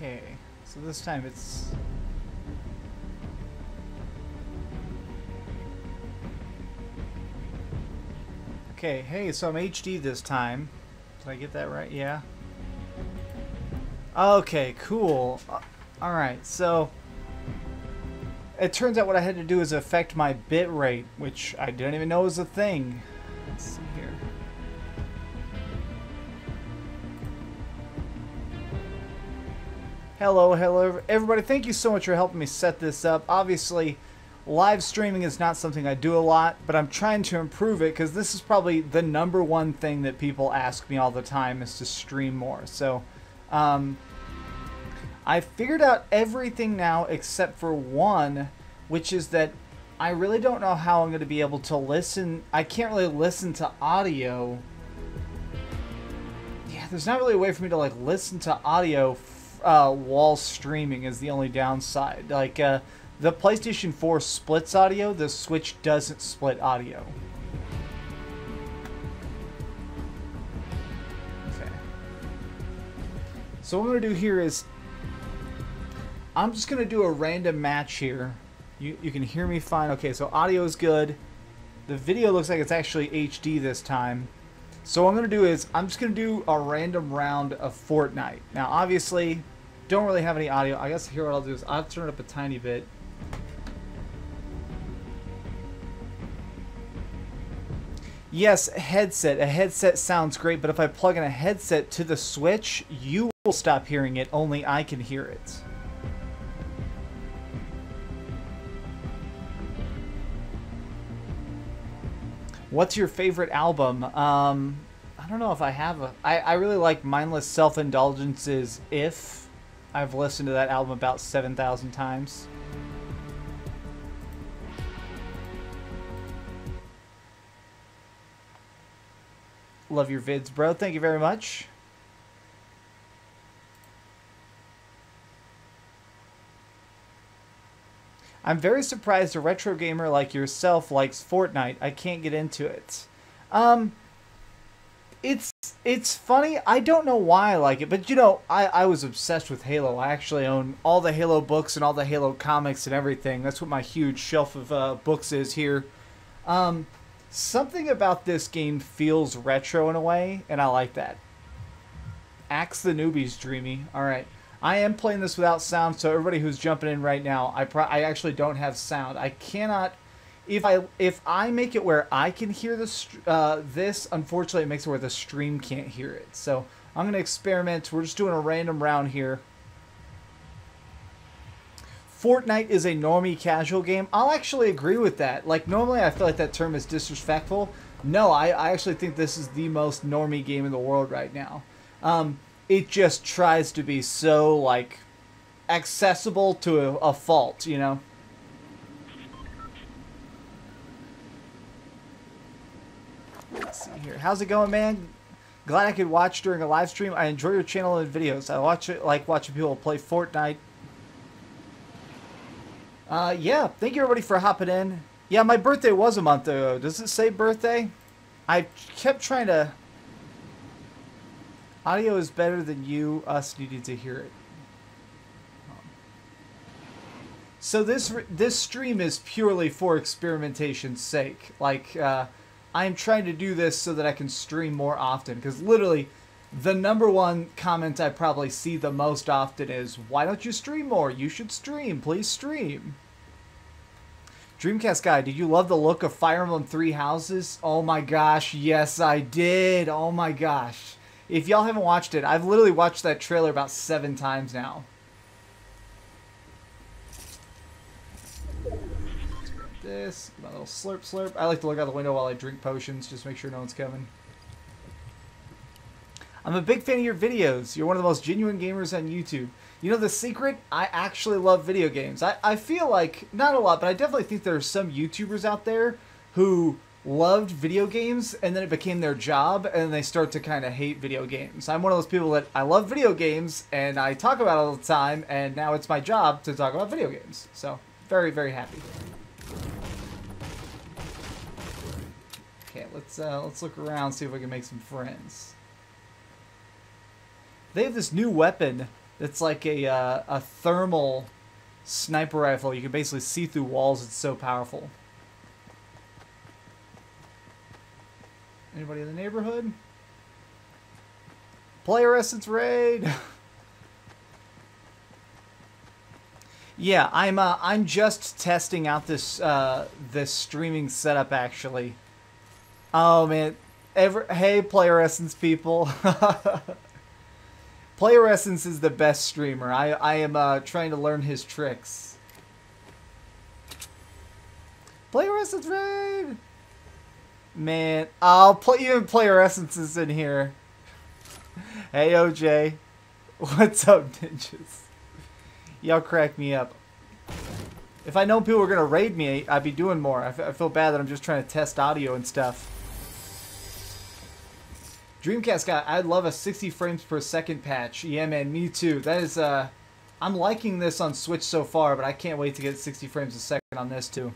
Okay, so this time it's... Okay, hey, so I'm HD this time. Did I get that right? Yeah. Okay, cool. Alright, so... It turns out what I had to do is affect my bit rate, which I didn't even know was a thing. Let's see here. Hello, everybody. Thank you so much for helping me set this up. Obviously, live streaming is not something I do a lot, but I'm trying to improve it because this is probably the #1 thing that people ask me all the time is to stream more. So, I figured out everything now except for one, which is that I really don't know how I'm going to be able to listen. I can't really listen to audio. Yeah, there's not really a way for me to like listen to audio while streaming is the only downside. Like, the PlayStation 4 splits audio, the Switch doesn't split audio. Okay. So what I'm going to do here is, I'm just going to do a random match here. You can hear me fine. Okay, so audio is good. The video looks like it's actually HD this time. So what I'm going to do is, I'm just going to do a random round of Fortnite. Now, obviously, don't really have any audio. I guess here what I'll do is, I'll turn it up a tiny bit. Yes, headset. A headset sounds great, but if I plug in a headset to the Switch, you will stop hearing it. Only I can hear it. What's your favorite album? I don't know if I have a... I really like Mindless Self-Indulgence's If. I've listened to that album about 7,000 times. Love your vids, bro. Thank you very much. I'm very surprised a retro gamer like yourself likes Fortnite. I can't get into it. It's funny. I don't know why I like it, but you know, I was obsessed with Halo. I actually own all the Halo books and all the Halo comics and everything. That's what my huge shelf of books is here. Something about this game feels retro in a way, and I like that. Axe the Newbies, Dreamy. Alright. I am playing this without sound, so everybody who's jumping in right now, I actually don't have sound. I cannot... If I make it where I can hear this, unfortunately it makes it where the stream can't hear it. So I'm going to experiment. We're just doing a random round here. Fortnite is a normie casual game. I'll actually agree with that. Like, normally I feel like that term is disrespectful. No, I actually think this is the most normie game in the world right now. It just tries to be so, like, accessible to a fault, you know? Let's see here. How's it going, man? Glad I could watch during a live stream. I enjoy your channel and videos. I like watching people play Fortnite. Yeah, thank you everybody for hopping in. Yeah, my birthday was a month ago. Does it say birthday? I kept trying to... Audio is better than us needing to hear it. So this stream is purely for experimentation's sake. Like, I'm trying to do this so that I can stream more often. Because literally, the #1 comment I probably see the most often is, why don't you stream more? You should stream. Please stream. Dreamcast guy, did you love the look of Fire Emblem 3 Houses? Oh my gosh, yes I did. Oh my gosh. If y'all haven't watched it, I've literally watched that trailer about 7 times now. This, my little slurp. I like to look out the window while I drink potions, just make sure no one's coming. I'm a big fan of your videos. You're one of the most genuine gamers on YouTube. You know the secret? I actually love video games. I feel like, not a lot, but I definitely think there are some YouTubers out there who loved video games and then it became their job and then they start to kind of hate video games. I'm one of those people that I love video games and I talk about it all the time and now it's my job to talk about video games. So, very, very happy. Okay, let's look around, see if we can make some friends. They have this new weapon. It's like a thermal sniper rifle. You can basically see through walls. It's so powerful. Anybody in the neighborhood? Player Essence raid. Yeah, I'm just testing out this this streaming setup actually. Oh man, hey Player Essence people. Player Essence is the best streamer. I am trying to learn his tricks. Player Essence raid. Man, I'll put you in Player Essences in here. Hey OJ, what's up, ninjas? Y'all crack me up. If I know people were gonna raid me, I'd be doing more. I feel bad that I'm just trying to test audio and stuff. Dreamcast guy, I'd love a 60 frames per second patch. Yeah, man, me too. That is, I'm liking this on Switch so far, but I can't wait to get 60 frames a second on this too.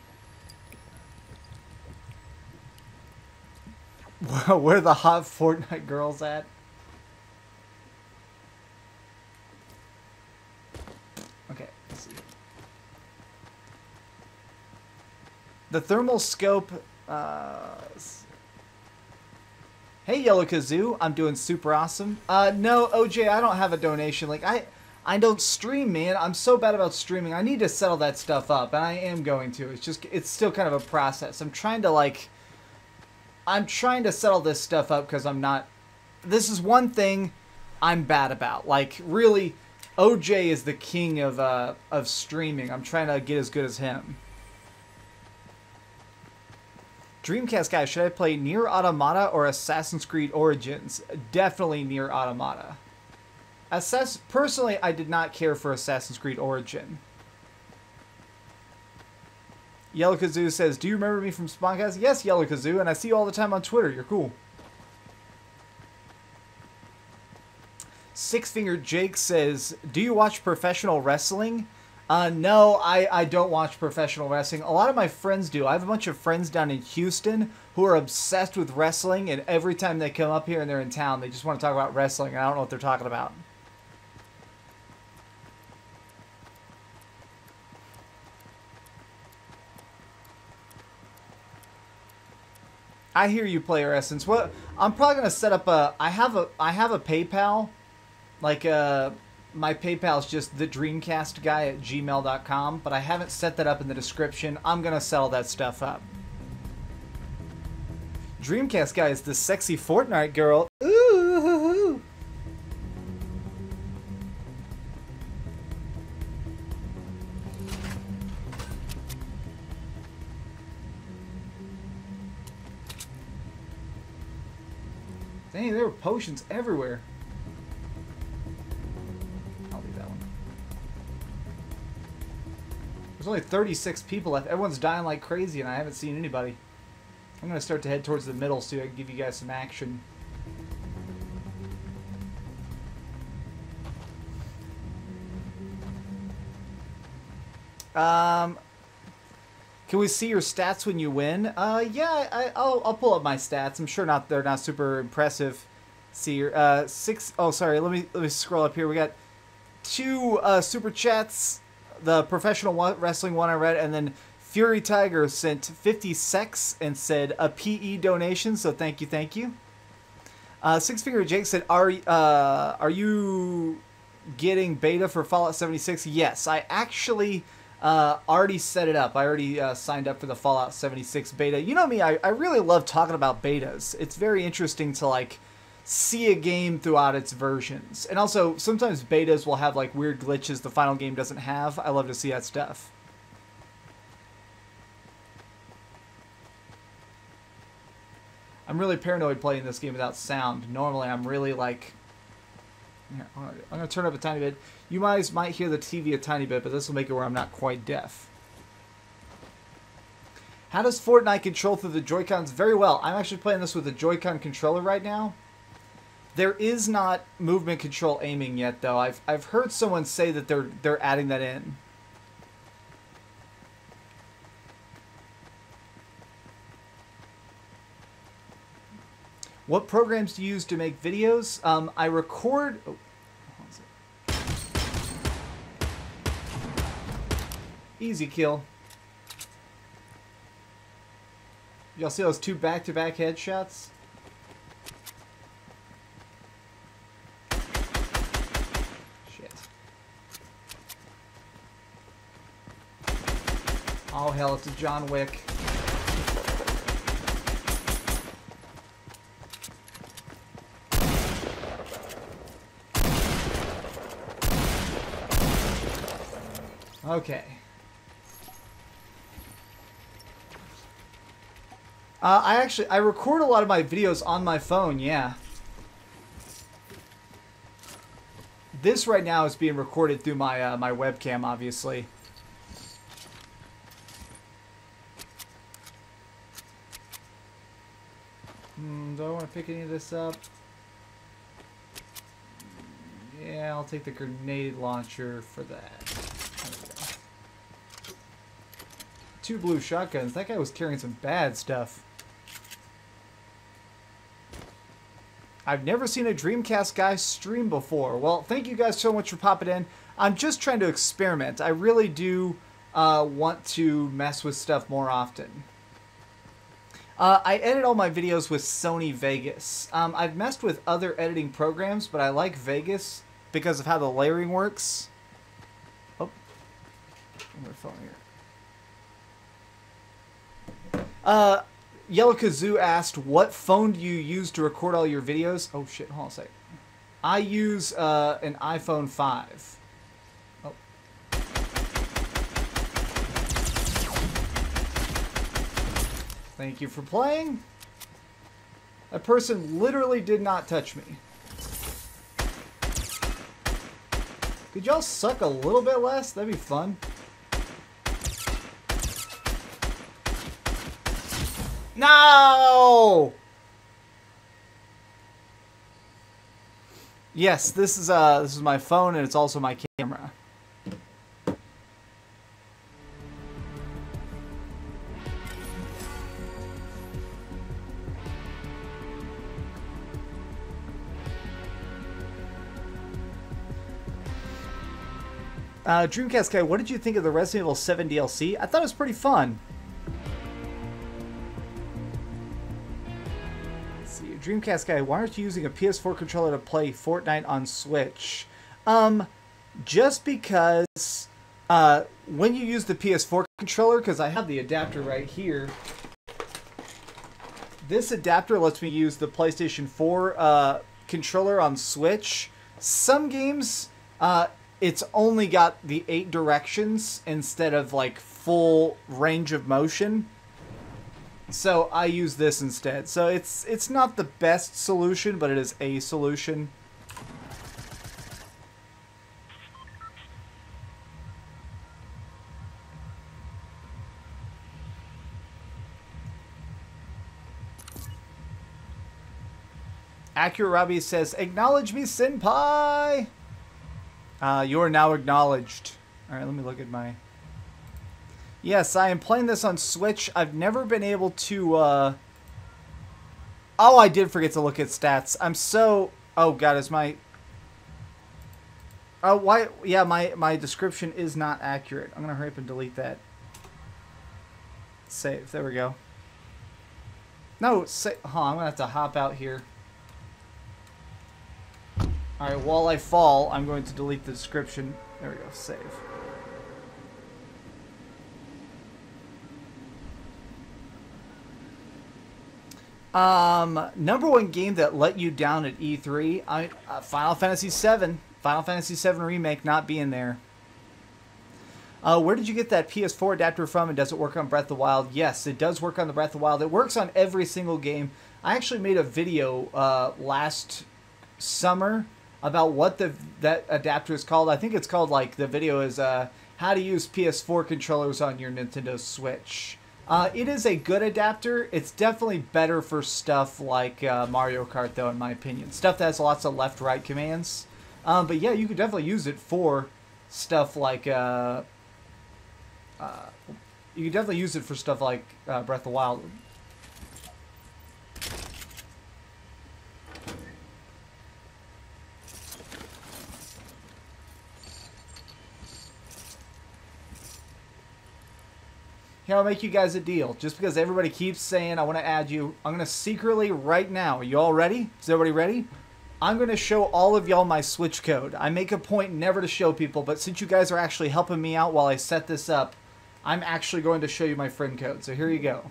Where are the hot Fortnite girls at? Okay, let's see. The thermal scope, hey Yellow Kazoo, I'm doing super awesome. No, OJ, I don't have a donation. Like, I don't stream, man. I'm so bad about streaming. I need to settle that stuff up, and I am going to. It's still kind of a process. I'm trying to settle this stuff up because this is one thing I'm bad about. Like, really, OJ is the king of streaming. I'm trying to get as good as him. Dreamcast guy, should I play Nier Automata or Assassin's Creed Origins? Definitely Nier Automata. Personally, I did not care for Assassin's Creed Origin. Yellow Kazoo says, do you remember me from Spawncast? Yes, Yellow Kazoo, and I see you all the time on Twitter. You're cool. Six Finger Jake says, do you watch professional wrestling? No, I don't watch professional wrestling. A lot of my friends do. I have a bunch of friends down in Houston who are obsessed with wrestling, and every time they come up here and they're in town, they just want to talk about wrestling, and I don't know what they're talking about. I hear you, Player Essence. What I'm probably gonna set up I have a PayPal, like my PayPal is just thedreamcastguy@gmail.com, but I haven't set that up in the description. I'm gonna settle that stuff up. Dreamcast guy is the sexy Fortnite girl. Ooh. Dang, there were potions everywhere. I'll leave that one. There's only 36 people left. Everyone's dying like crazy, and I haven't seen anybody. I'm going to start to head towards the middle so I can give you guys some action. Can we see your stats when you win? Yeah, I'll pull up my stats. I'm sure they're not super impressive. See your six. Oh, sorry. Let me scroll up here. We got 2 super chats. The professional wrestling one I read, and then Fury Tiger sent 50 secs and said a PE donation. So thank you. Six Finger Jake said, are you getting beta for Fallout 76? Yes, I actually already set it up. I already signed up for the Fallout 76 beta. You know me, I really love talking about betas. It's very interesting to like see a game throughout its versions. And also, sometimes betas will have like weird glitches the final game doesn't have. I love to see that stuff. I'm really paranoid playing this game without sound. Normally, I'm really like... Here, I'm going to turn up a tiny bit. You guys might hear the TV a tiny bit, but this will make it where I'm not quite deaf. How does Fortnite control through the Joy-Cons? Very well. I'm actually playing this with a Joy-Con controller right now. There is not movement control aiming yet, though. I've heard someone say that they're adding that in. What programs do you use to make videos? I record... Oh, what was it? Easy kill. Y'all see those two back-to-back headshots? Shit. Oh hell, it's a John Wick. Okay. I record a lot of my videos on my phone, yeah. This right now is being recorded through my my webcam, obviously. Do I want to pick any of this up? Yeah, I'll take the grenade launcher for that. There we go. 2 blue shotguns. That guy was carrying some bad stuff. I've never seen a Dreamcast guy stream before. Well, thank you guys so much for popping in. I'm just trying to experiment. I really do want to mess with stuff more often. I edit all my videos with Sony Vegas. I've messed with other editing programs, but I like Vegas because of how the layering works. Oh, my phone here. Yellow Kazoo asked, what phone do you use to record all your videos? Oh shit, hold on a sec. I use an iPhone 5. Oh. Thank you for playing. That person literally did not touch me. Could y'all suck a little bit less? That'd be fun. No! Yes, this is my phone and it's also my camera. Dreamcast guy, what did you think of the Resident Evil 7 DLC? I thought it was pretty fun. Dreamcast guy, why aren't you using a PS4 controller to play Fortnite on Switch? Just because when you use the PS4 controller, because I have the adapter right here, this adapter lets me use the PlayStation 4 controller on Switch. Some games, it's only got the 8 directions instead of like full range of motion. So I use this instead. So it's not the best solution, but it is a solution. Accurate Robbie says, acknowledge me, senpai! You are now acknowledged. Alright, let me look at my... Yes, I am playing this on Switch. I've never been able to, Oh, I did forget to look at stats. I'm so... Oh, God, is my... Oh, why... Yeah, my description is not accurate. I'm gonna hurry up and delete that. Save. There we go. No, save... Huh, I'm gonna have to hop out here. Alright, while I fall, I'm going to delete the description. There we go. Save. Number one game that let you down at E3, Final Fantasy VII. Final Fantasy VII Remake not being there. Where did you get that PS4 adapter from, and does it work on Breath of the Wild? Yes, it does work on the Breath of the Wild. It works on every single game. I actually made a video last summer about what that adapter is called. I think it's called, like, the video is how to use PS4 controllers on your Nintendo Switch. It is a good adapter. It's definitely better for stuff like Mario Kart, though, in my opinion. Stuff that has lots of left-right commands. But yeah, you could definitely use it for stuff like... you could definitely use it for stuff like Breath of the Wild. Here, I'll make you guys a deal. Just because everybody keeps saying I want to add you, I'm going to secretly right now. Are you all ready? Is everybody ready? I'm going to show all of y'all my Switch code. I make a point never to show people, but since you guys are actually helping me out while I set this up, I'm actually going to show you my friend code. So here you go.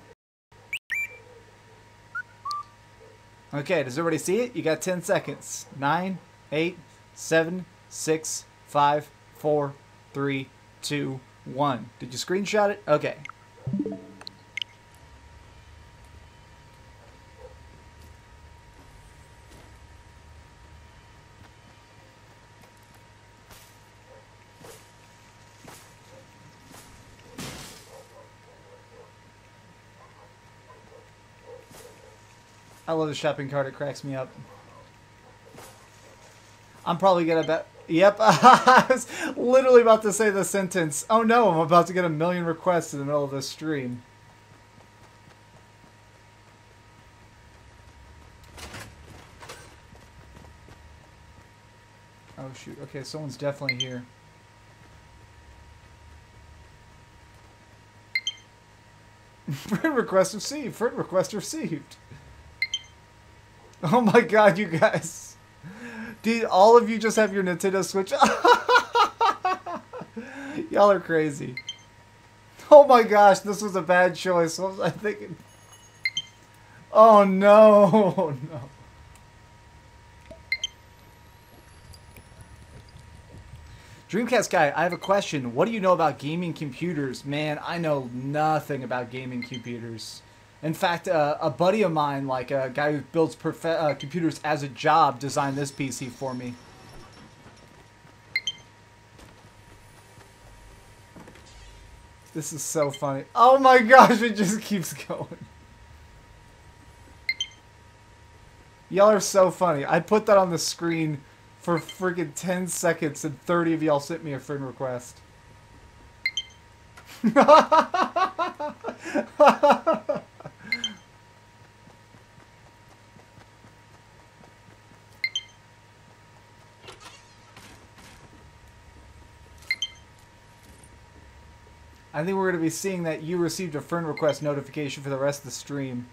Okay, does everybody see it? You got 10 seconds. 9, 8, 7, 6, 5, 4, 3, 2, 1. Did you screenshot it? Okay. I love the shopping cart. It cracks me up. I'm probably gonna bet. Yep, I was literally about to say the sentence. Oh no, I'm about to get 1 million requests in the middle of this stream. Oh shoot, okay, someone's definitely here. Friend request received, friend request received. Oh my god, you guys. Dude, all of you just have your Nintendo Switch. Y'all are crazy. Oh my gosh, this was a bad choice. What was I thinking? Oh no. Oh no. Dreamcast guy, I have a question. What do you know about gaming computers? Man, I know nothing about gaming computers. In fact, a buddy of mine, like a guy who builds computers as a job, designed this PC for me. This is so funny. Oh my gosh, it just keeps going. Y'all are so funny. I put that on the screen for freaking 10 seconds and 30 of y'all sent me a friend request. I think we're going to be seeing that you received a friend request notification for the rest of the stream.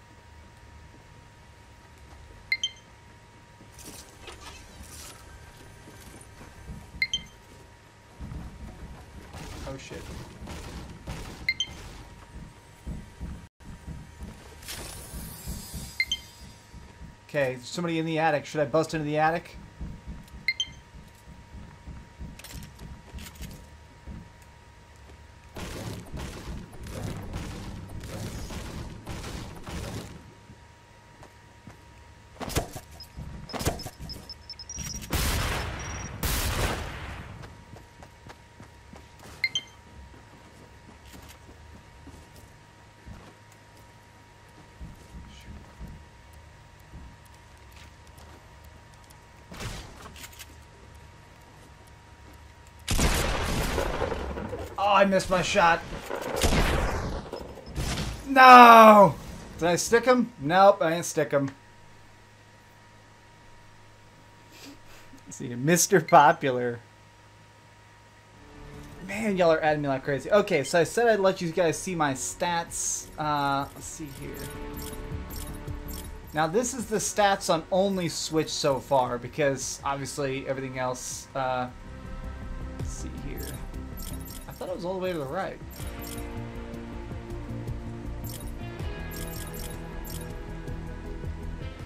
Oh shit. Okay, there's somebody in the attic. Should I bust into the attic? Oh, I missed my shot. No! Did I stick him? Nope, I didn't stick him. Let's see, Mr. Popular. Man, y'all are adding me like crazy. Okay, so I said I'd let you guys see my stats. Let's see here. Now, this is the stats on only Switch so far, because obviously everything else, let's see here. I thought it was all the way to the right.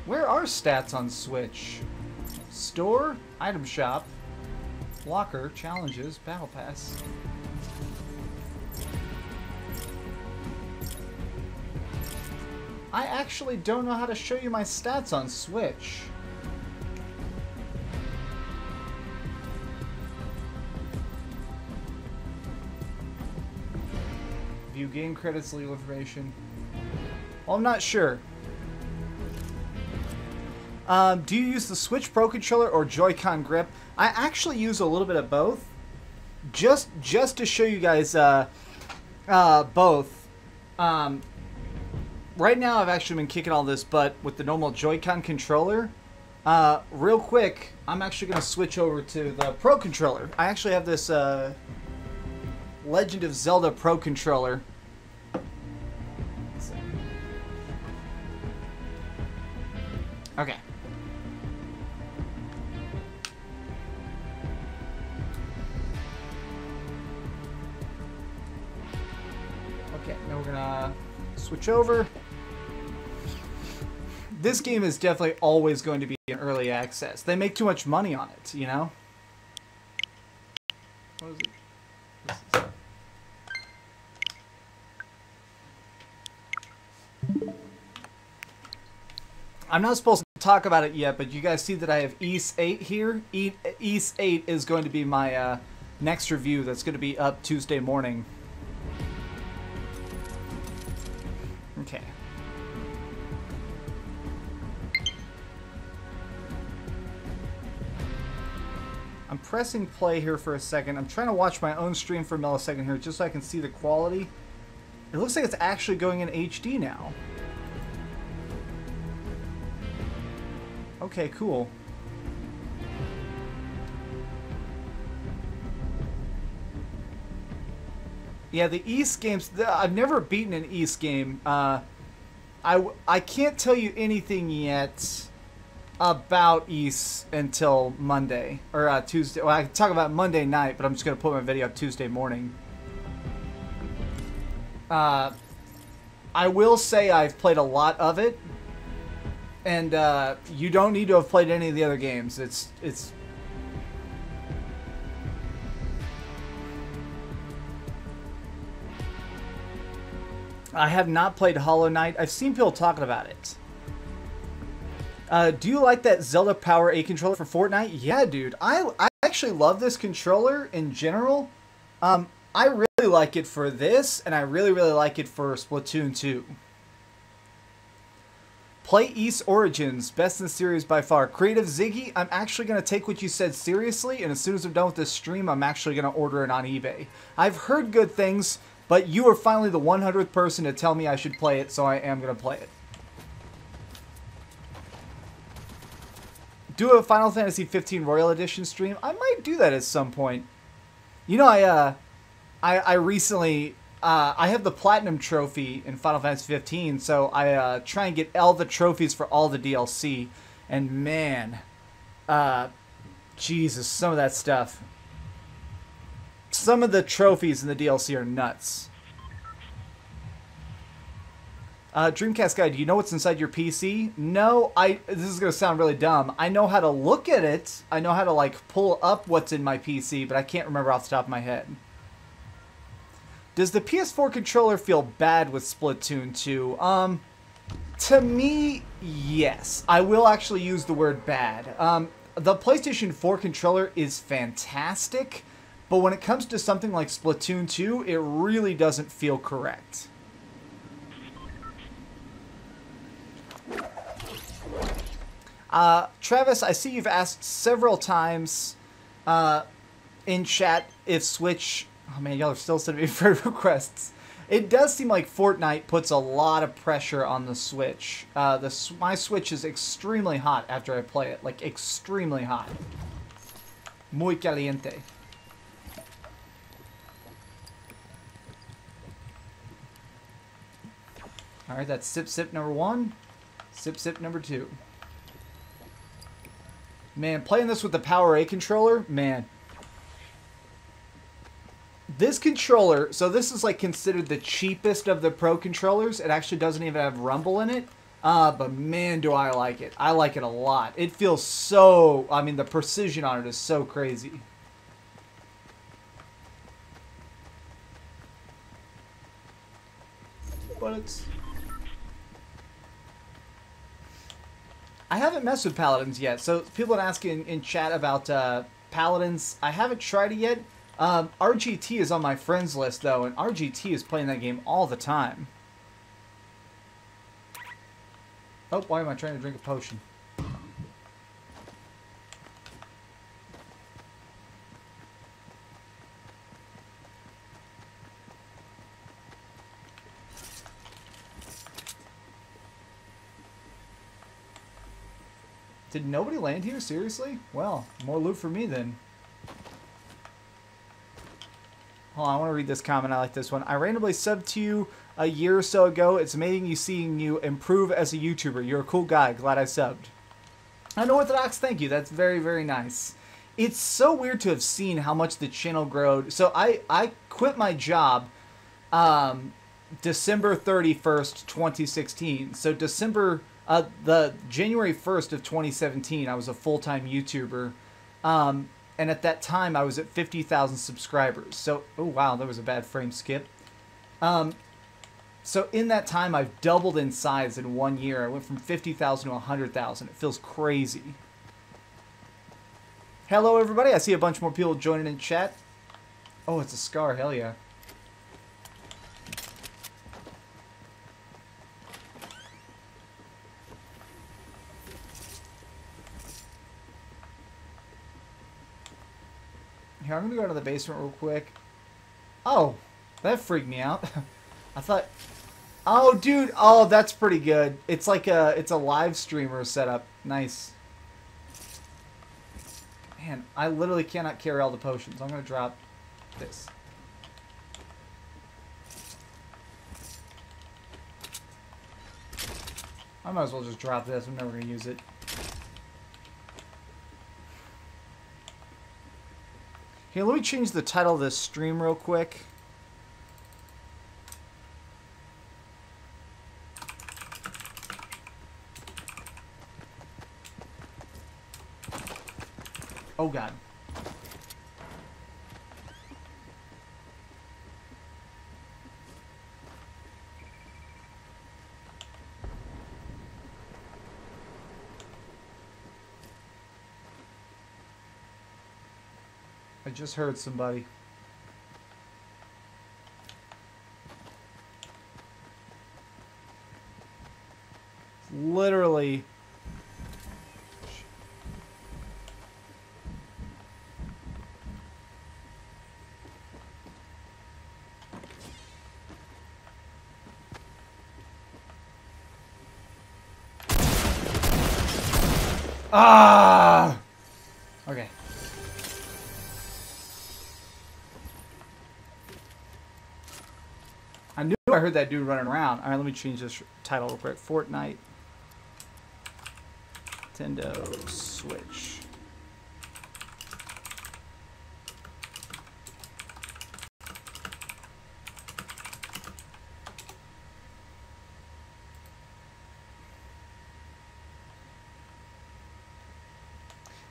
Where are stats on Switch? Store, item shop, locker, challenges, battle pass. I actually don't know how to show you my stats on Switch. View game credits, legal information. Well, I'm not sure. Do you use the Switch Pro Controller or Joy-Con grip? I actually use a little bit of both. Just to show you guys both. Right now I've actually been kicking all this butt with the normal Joy-Con controller. Real quick, I'm actually going to switch over to the Pro Controller. I actually have this Legend of Zelda Pro Controller. Okay. Okay, now we're gonna switch over. This game is definitely always going to be in early access. They make too much money on it, you know? What is it? This is... I'm not supposed to talk about it yet, but you guys see that I have East 8 here? East 8 is going to be my next review that's going to be up Tuesday morning. Okay. I'm pressing play here for a second. I'm trying to watch my own stream for a millisecond here just so I can see the quality. It looks like it's actually going in HD now. Okay, cool. Yeah, the East games, I've never beaten an East game. I can't tell you anything yet about East until Monday or Tuesday. Well, I can talk about Monday night, but I'm just gonna put my video up Tuesday morning. I will say I've played a lot of it, and you don't need to have played any of the other games. It's I have not played Hollow Knight. I've seen people talking about it. Do you like that Zelda Power 8 controller for Fortnite? Yeah, dude. I actually love this controller in general. I really like it for this, and I really like it for Splatoon 2. Play East Origins. Best in the series by far. Creative Ziggy, I'm actually going to take what you said seriously, and as soon as I'm done with this stream, I'm actually going to order it on eBay. I've heard good things, but you are finally the 100th person to tell me I should play it, so I am going to play it. Do a Final Fantasy 15 Royal Edition stream? I might do that at some point. You know, I recently, I have the Platinum Trophy in Final Fantasy 15, so I try and get all the trophies for all the DLC. And man, Jesus, some of that stuff. Some of the trophies in the DLC are nuts. Dreamcast guy, do you know what's inside your PC? No, this is going to sound really dumb. I know how to look at it. I know how to, like, pull up what's in my PC, but I can't remember off the top of my head. Does the PS4 controller feel bad with Splatoon 2? To me, yes. I will actually use the word bad. The PlayStation 4 controller is fantastic, but when it comes to something like Splatoon 2, it really doesn't feel correct. Travis, I see you've asked several times in chat if Switch... Oh man, y'all are still sending me friend requests. It does seem like Fortnite puts a lot of pressure on the Switch. My Switch is extremely hot after I play it. Like, extremely hot. Muy caliente. Alright, that's sip sip number 1. Sip sip number 2. Man, playing this with the Power 8 controller, man. This controller, so this is like considered the cheapest of the Pro controllers. It actually doesn't even have rumble in it. But man, do I like it. I like it a lot. It feels so, I mean, the precision on it is so crazy. But it's... I haven't messed with Paladins yet. So people are asking in chat about Paladins. I haven't tried it yet. RGT is on my friends list, though, and RGT is playing that game all the time. Oh, why am I trying to drink a potion? Did nobody land here? Seriously? Well, more loot for me then. Hold on, I want to read this comment. I like this one. I randomly subbed to you a year or so ago. It's amazing seeing you improve as a YouTuber. You're a cool guy. Glad I subbed. Unorthodox, thank you. That's very, very nice. It's so weird to have seen how much the channel growed. So I quit my job December 31st, 2016. So the January 1st of 2017, I was a full-time YouTuber. And at that time, I was at 50,000 subscribers. So, oh wow, that was a bad frame skip. So in that time, I've doubled in size in 1 year. I went from 50,000 to 100,000. It feels crazy. Hello, everybody. I see a bunch more people joining in chat. Oh, it's a scar. Hell yeah. Here, I'm going to go to the basement real quick. Oh, that freaked me out. I thought... Oh, dude. Oh, that's pretty good. It's like it's a live streamer setup. Nice. Man, I literally cannot carry all the potions. I'm going to drop this. I might as well just drop this. I'm never going to use it. Here, let me change the title of this stream real quick. Oh, God. I just heard somebody. Literally. Ah! Okay. I knew I heard that dude running around. All right, let me change this title real quick. Fortnite Nintendo Switch.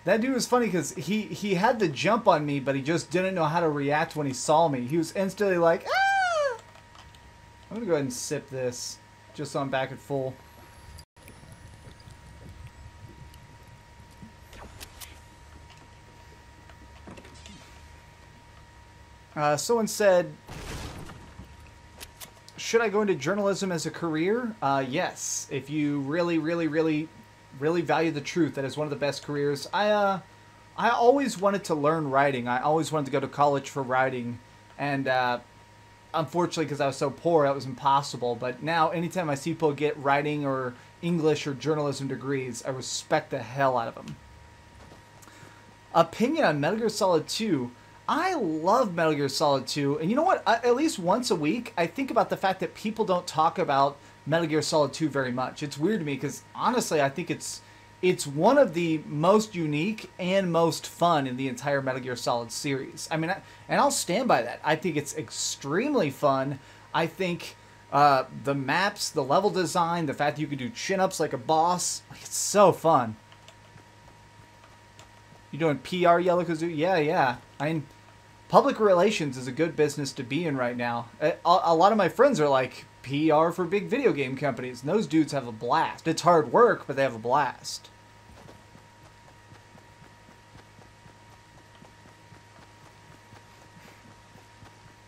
That dude was funny because he had the jump on me, but he just didn't know how to react when he saw me. He was instantly like, ah! I'm going to go ahead and sip this, just so I'm back at full. Someone said, should I go into journalism as a career? Yes. If you really value the truth, that is one of the best careers. I always wanted to learn writing. I always wanted to go to college for writing, and unfortunately, because I was so poor, that was impossible. But now, anytime I see people get writing or English or journalism degrees, I respect the hell out of them. Opinion on Metal Gear Solid 2. I love Metal Gear Solid 2, and you know what? At least once a week, I think about the fact that people don't talk about Metal Gear Solid 2 very much. It's weird to me because honestly, I think it's one of the most unique and most fun in the entire Metal Gear Solid series. I mean, and I'll stand by that. I think it's extremely fun. I think the maps, the level design, the fact that you can do chin-ups like a boss, it's so fun. You doing PR, Yellow Kazoo? Yeah. I mean, public relations is a good business to be in right now. A lot of my friends are like PR for big video game companies, and those dudes have a blast. It's hard work, but they have a blast.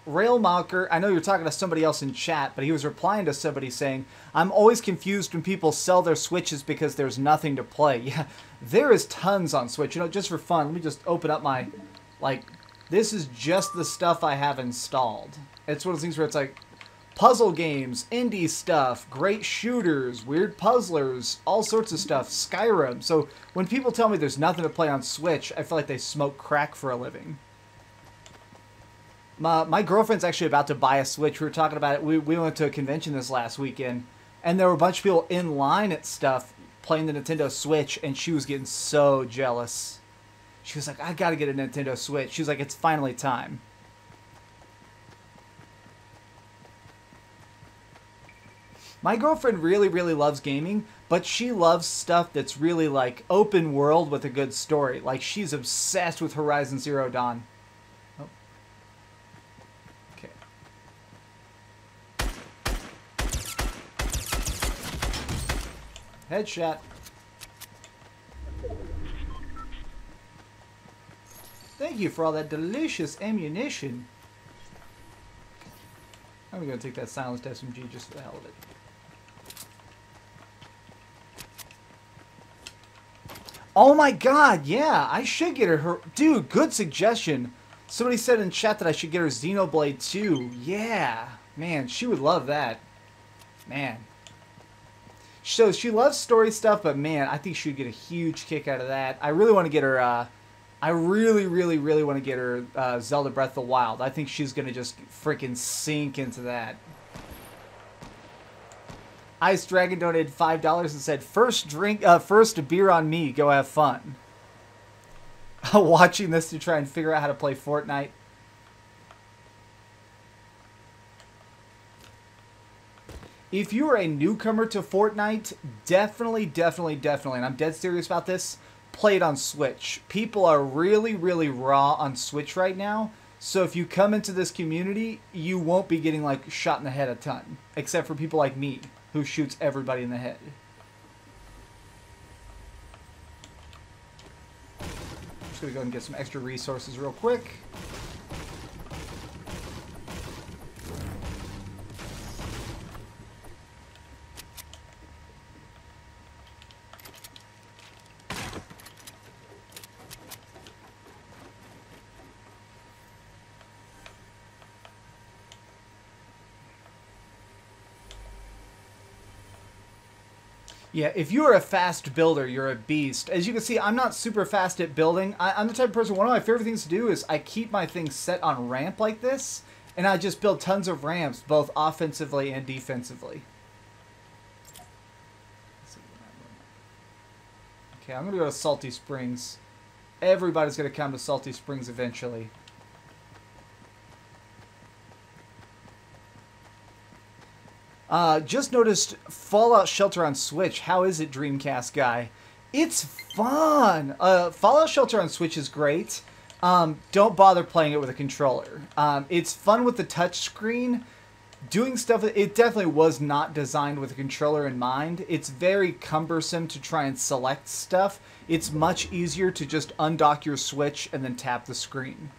Railmocker, I know you're talking to somebody else in chat, but he was replying to somebody saying, I'm always confused when people sell their Switches because there's nothing to play. Yeah, there is tons on Switch. You know, just for fun, let me just open up my, this is just the stuff I have installed. It's one of those things where it's like, puzzle games, indie stuff, great shooters, weird puzzlers, all sorts of stuff, Skyrim. So when people tell me there's nothing to play on Switch, I feel like they smoke crack for a living. My girlfriend's actually about to buy a Switch. We were talking about it. We went to a convention this last weekend, and there were a bunch of people in line at stuff. playing the Nintendo Switch, and she was getting so jealous. She was like, I gotta get a Nintendo Switch. She was like, it's finally time. My girlfriend really, really loves gaming, but she loves stuff that's really like open world with a good story. Like, she's obsessed with Horizon Zero Dawn. Oh. Okay. Headshot. Thank you for all that delicious ammunition. I'm gonna take that silenced SMG just for the hell of it. Oh my god, yeah, I should get her... Dude, good suggestion. Somebody said in chat that I should get her Xenoblade 2. Yeah, man, she would love that. Man. So she loves story stuff, but man, I think she would get a huge kick out of that. I really want to get her... I really, really, really want to get her Zelda Breath of the Wild. I think she's going to just freaking sink into that. Ice Dragon donated $5 and said, first beer on me, go have fun. Watching this to try and figure out how to play Fortnite. If you are a newcomer to Fortnite, definitely, and I'm dead serious about this, play it on Switch. People are really, really raw on Switch right now. So if you come into this community, you won't be getting like shot in the head a ton. Except for people like me, who shoots everybody in the head. Just gonna go and get some extra resources real quick. Yeah, if you're a fast builder, you're a beast. As you can see, I'm not super fast at building. I'm the type of person, one of my favorite things to do is I keep my things set on ramp like this, and I just build tons of ramps, both offensively and defensively. Okay, I'm going to go to Salty Springs. Everybody's going to come to Salty Springs eventually. Just noticed Fallout Shelter on Switch. How is it, Dreamcast guy? It's fun! Fallout Shelter on Switch is great. Don't bother playing it with a controller. It's fun with the touch screen. Doing stuff, it definitely was not designed with a controller in mind. It's very cumbersome to try and select stuff. It's much easier to just undock your Switch and then tap the screen.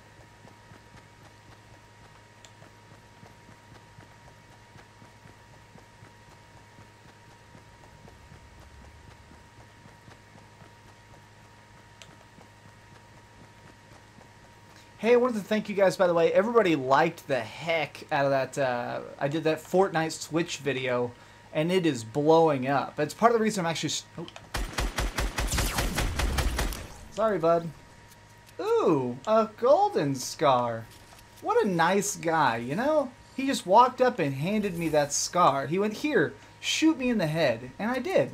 Hey, I wanted to thank you guys, by the way. Everybody liked the heck out of that. I did that Fortnite Switch video, and it is blowing up. It's part of the reason I'm actually... Oh. Sorry, bud. Ooh, a golden scar. What a nice guy, you know? He just walked up and handed me that scar. He went, here, shoot me in the head. And I did.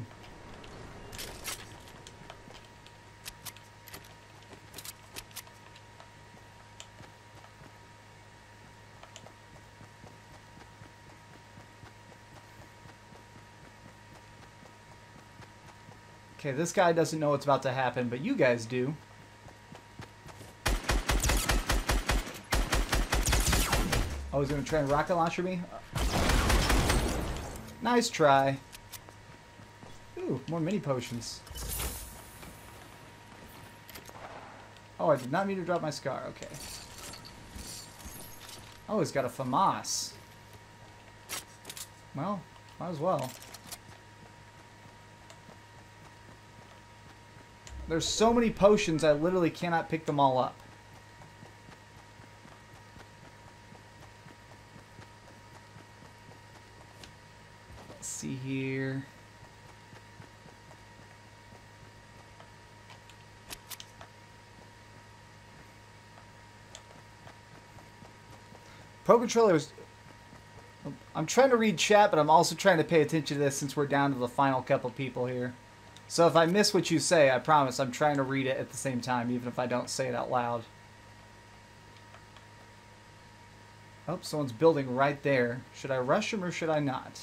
Okay, this guy doesn't know what's about to happen, but you guys do. Oh, he's going to try and rocket launcher me? Nice try. Ooh, more mini potions. Oh, I did not mean to drop my scar. Okay. Oh, he's got a FAMAS. Well, might as well. There's so many potions, I literally cannot pick them all up. Let's see here. Pro controllers. I'm trying to read chat, but I'm also trying to pay attention to this since we're down to the final couple people here. So if I miss what you say, I promise I'm trying to read it at the same time, even if I don't say it out loud. Oh, someone's building right there. Should I rush him or should I not?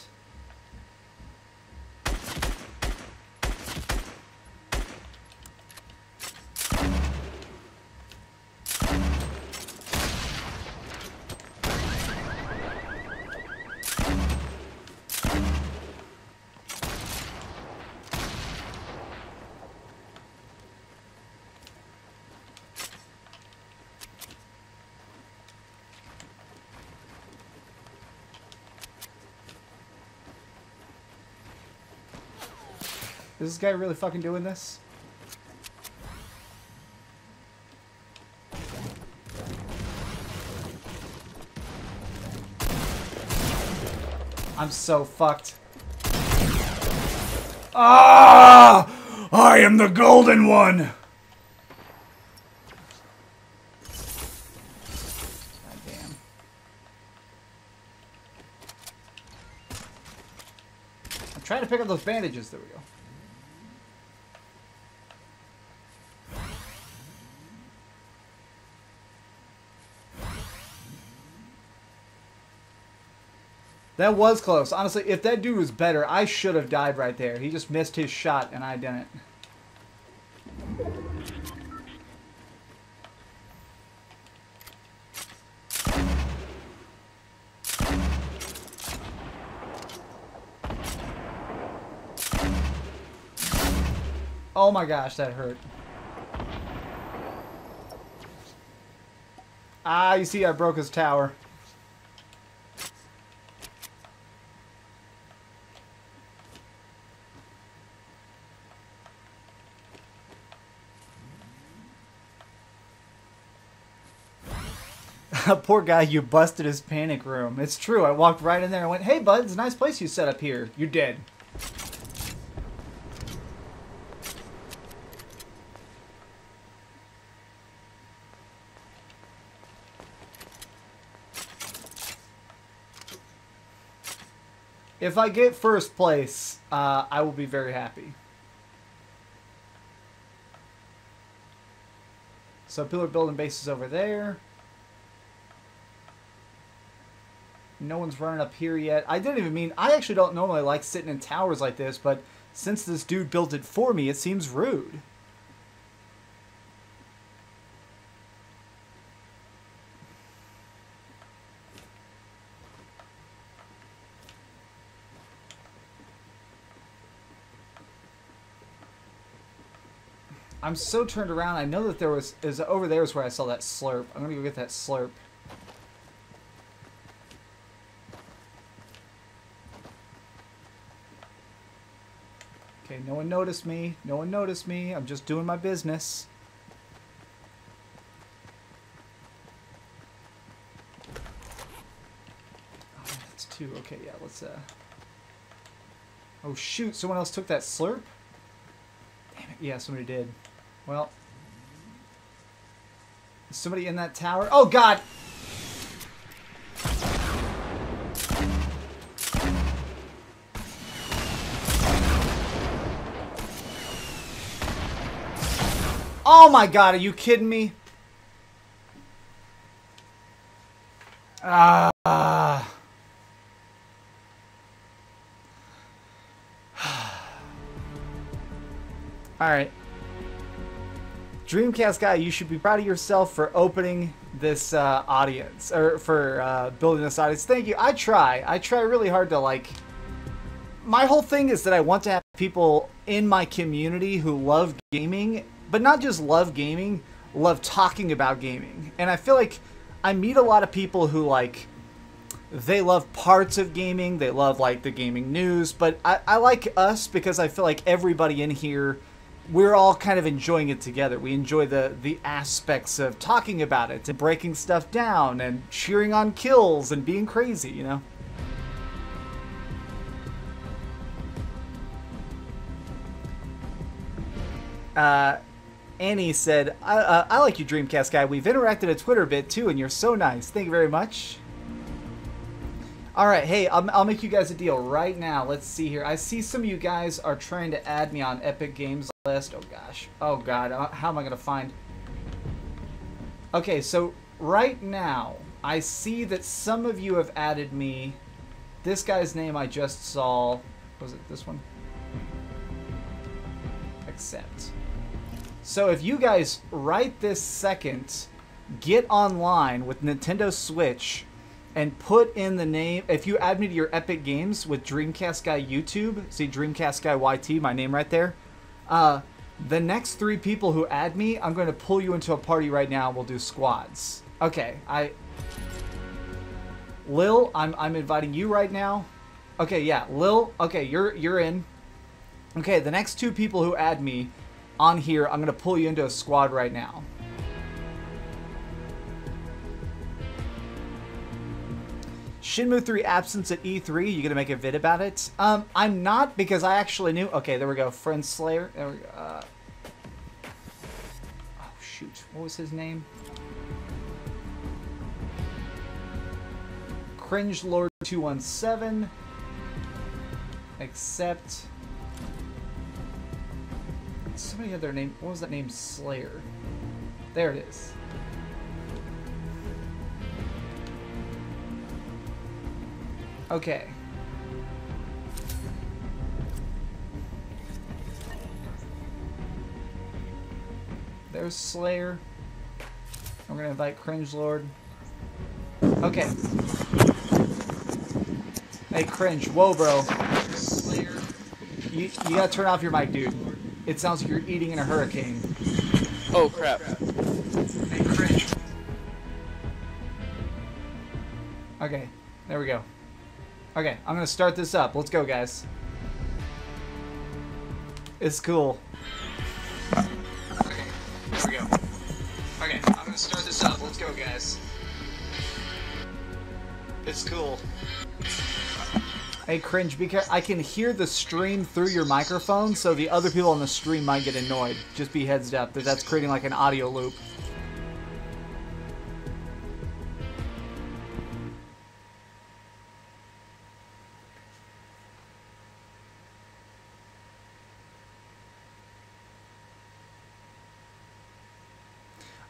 Is this guy really fucking doing this? I'm so fucked. Ah! I am the golden one! God damn. I'm trying to pick up those bandages. There we go. That was close. Honestly, if that dude was better, I should have died right there. He just missed his shot, and I didn't. Oh my gosh, that hurt. Ah, you see I broke his tower. Poor guy, you busted his panic room. It's true. I walked right in there and went, hey, bud, it's a nice place you set up here. You're dead. If I get first place, I will be very happy. So people are building bases over there. No one's running up here yet. I didn't even mean... I actually don't normally like sitting in towers like this, but since this dude built it for me, it seems rude. I'm so turned around. I know that there was... over there is where I saw that slurp. I'm going to go get that slurp. Okay, no one noticed me. No one noticed me. I'm just doing my business. Oh, that's two. Okay, yeah, let's, Oh, shoot. Someone else took that slurp? Damn it. Yeah, somebody did. Well. Is somebody in that tower? Oh, God! Oh my God, are you kidding me? Alright. Dreamcast guy, you should be proud of yourself for opening this audience, or for building this audience. Thank you. I try really hard to, like... My whole thing is that I want to have people in my community who love gaming, but not just love gaming, love talking about gaming. And I feel like I meet a lot of people who, like, they love parts of gaming, they love, like, the gaming news, but I like us because I feel like everybody in here, we're all kind of enjoying it together. We enjoy the aspects of talking about it and breaking stuff down and cheering on kills and being crazy, you know? Annie said, I like you, Dreamcast guy. We've interacted on Twitter a bit, too, and you're so nice. Thank you very much. All right, hey, I'll make you guys a deal right now. Let's see here. I see some of you guys are trying to add me on Epic Games list. Oh gosh. Oh god. How am I gonna find? Okay, so right now I see that some of you have added me. This guy's name I just saw. Was it this one? Accept. So if you guys right this second get online with Nintendo Switch and put in the name, if you add me to your Epic Games with Dreamcast Guy YouTube, see Dreamcast Guy YT, my name right there. The next 3 people who add me, I'm going to pull you into a party right now and we'll do squads. Okay, Lil, I'm inviting you right now. Okay, yeah, Lil, okay, you're in. Okay, the next 2 people who add me on here, I'm going to pull you into a squad right now. Shenmue 3 absence at E3. You gonna make a vid about it? I'm not, because I actually knew. Okay, there we go. Friend Slayer. There we go. Oh shoot, what was his name? Cringe Lord 217. Accept. Somebody had their name. What was that name? Slayer. There it is. Okay. There's Slayer. I'm gonna invite Cringe Lord. Okay. Hey, Cringe. Whoa, bro. Slayer. You gotta turn off your mic, dude. It sounds like you're eating in a hurricane. Oh, crap. Hey, Cringe. Okay. There we go. Okay, I'm gonna start this up. Let's go, guys. It's cool. Okay, here we go. Okay, I'm gonna start this up. Let's go, guys. It's cool. Hey, Cringe, because I can hear the stream through your microphone, so the other people on the stream might get annoyed. Just be heads up that that's creating like an audio loop.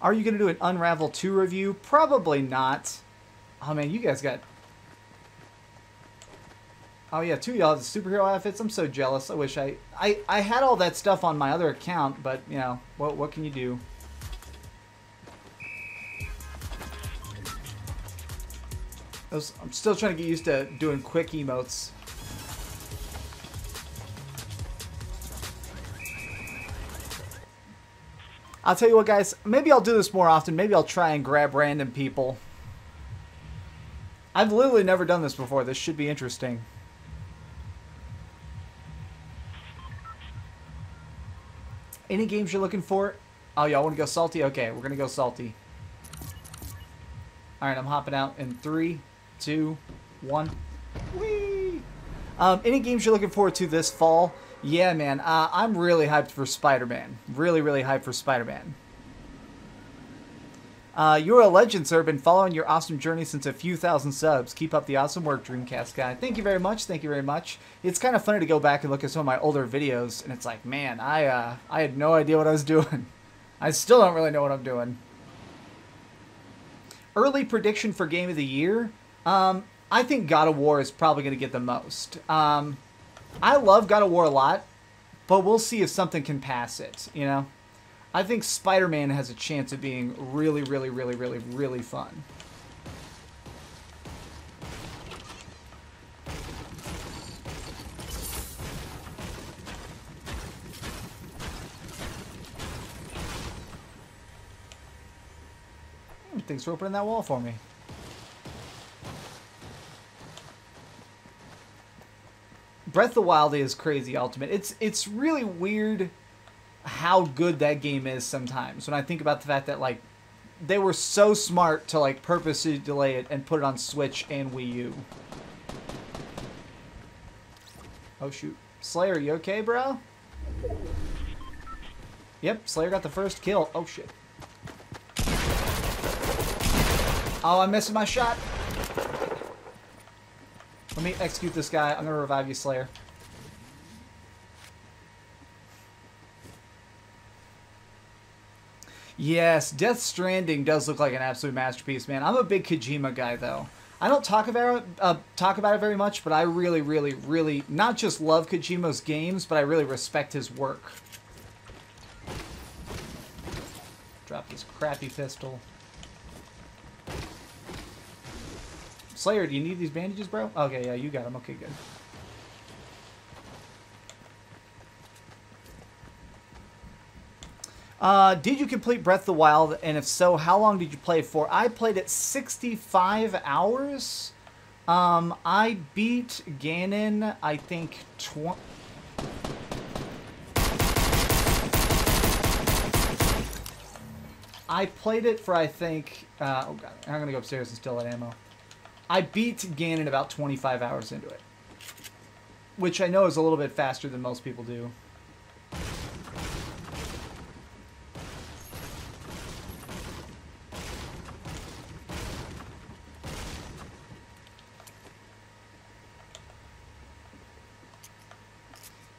Are you going to do an Unravel 2 review? Probably not. Oh, man, you guys got... Oh, yeah, 2 of y'all have superhero outfits. I'm so jealous. I wish I had all that stuff on my other account, but, you know, what can you do? I'm still trying to get used to doing quick emotes. I'll tell you what, guys, maybe I'll do this more often. Maybe I'll try and grab random people. I've literally never done this before. This should be interesting. Any games you're looking for? Oh, y'all want to go salty? Okay, we're going to go salty. All right, I'm hopping out in 3, 2, 1. Whee! Any games you're looking forward to this fall? Yeah, man, I'm really hyped for Spider-Man. Really, really hyped for Spider-Man. You're a legend, sir. Been following your awesome journey since a few thousand subs. Keep up the awesome work, Dreamcast guy. Thank you very much. Thank you very much. It's kind of funny to go back and look at some of my older videos, and it's like, man, I had no idea what I was doing. I still don't really know what I'm doing. Early prediction for Game of the Year? I think God of War is probably going to get the most. I love God of War a lot, but we'll see if something can pass it, you know? I think Spider-Man has a chance of being really, really, really, really, really fun. Thanks for opening that wall for me. Breath of the Wild is crazy ultimate. It's really weird how good that game is sometimes when I think about the fact that like they were so smart to like purposely delay it and put it on Switch and Wii U. Oh shoot. Slayer, you okay, bro? Yep, Slayer got the first kill. Oh shit. Oh, I'm missing my shot. Let me execute this guy. I'm going to revive you, Slayer. Yes, Death Stranding does look like an absolute masterpiece, man. I'm a big Kojima guy, though. I don't talk about it very much, but I really, really, really not just love Kojima's games, but I really respect his work. Drop this crappy pistol. Slayer, do you need these bandages, bro? Okay, yeah, you got them. Okay, good. Did you complete Breath of the Wild? And if so, how long did you play for? I played it 65 hours. I beat Ganon, I think, I played it for, I think, oh god, I'm going to go upstairs and steal that ammo. I beat Ganon about 25 hours into it. Which I know is a little bit faster than most people do.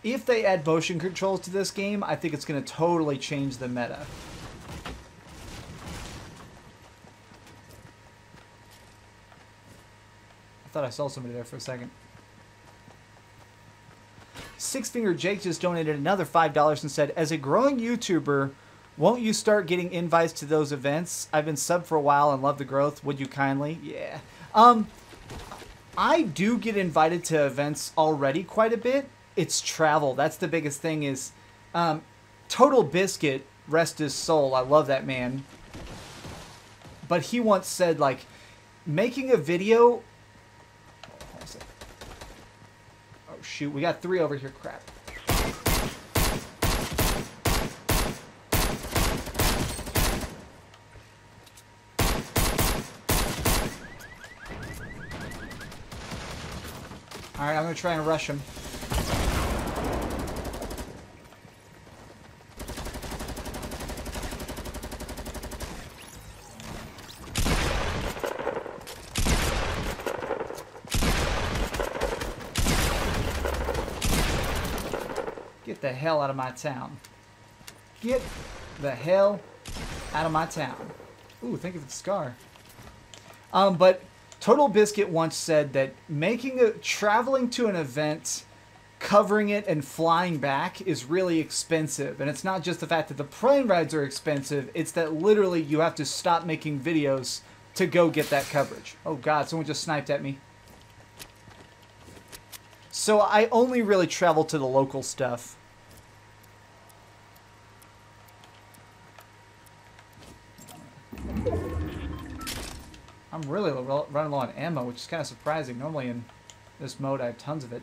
If they add motion controls to this game, I think it's going to totally change the meta. I thought I saw somebody there for a second. Six Finger Jake just donated another $5 and said, as a growing YouTuber, won't you start getting invites to those events? I've been subbed for a while and love the growth. Would you kindly? Yeah. I do get invited to events already quite a bit. It's travel. That's the biggest thing is Total Biscuit, rest his soul. I love that man. But he once said, like, making a video... Oh, shoot. We got 3 over here. Crap. Alright, I'm going to try and rush him. Get the hell out of my town. Get the hell out of my town. Ooh, thank you for the scar. But Total Biscuit once said that traveling to an event, covering it, and flying back is really expensive. And it's not just the fact that the plane rides are expensive, it's that literally you have to stop making videos to go get that coverage. Oh god, someone just sniped at me. So I only really travel to the local stuff. I'm really running low on ammo, which is kind of surprising. Normally in this mode I have tons of it.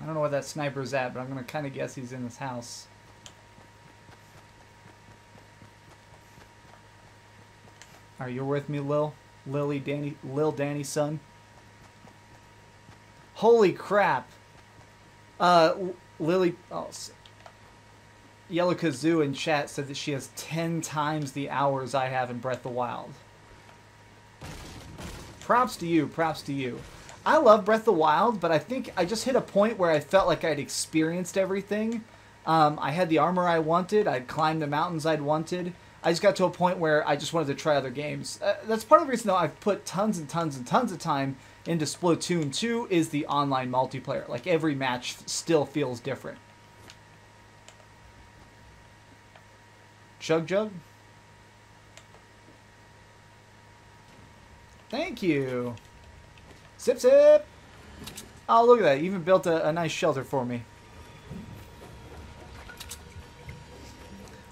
I don't know where that sniper's at, but I'm going to kind of guess he's in this house. Alright, you're with me, Lil Danny's son. Holy crap! Lily... Oh, Yellow Kazoo in chat said that she has 10 times the hours I have in Breath of the Wild. Props to you, props to you. I love Breath of the Wild, but I think I just hit a point where I felt like I'd experienced everything. I had the armor I wanted, I'd climbed the mountains I'd wanted. I just got to a point where I just wanted to try other games. That's part of the reason, though, I've put tons and tons and tons of time into Splatoon 2 is the online multiplayer. Like, every match still feels different. Chug Jug? Thank you. Sip Sip! Oh, look at that. You even built a nice shelter for me.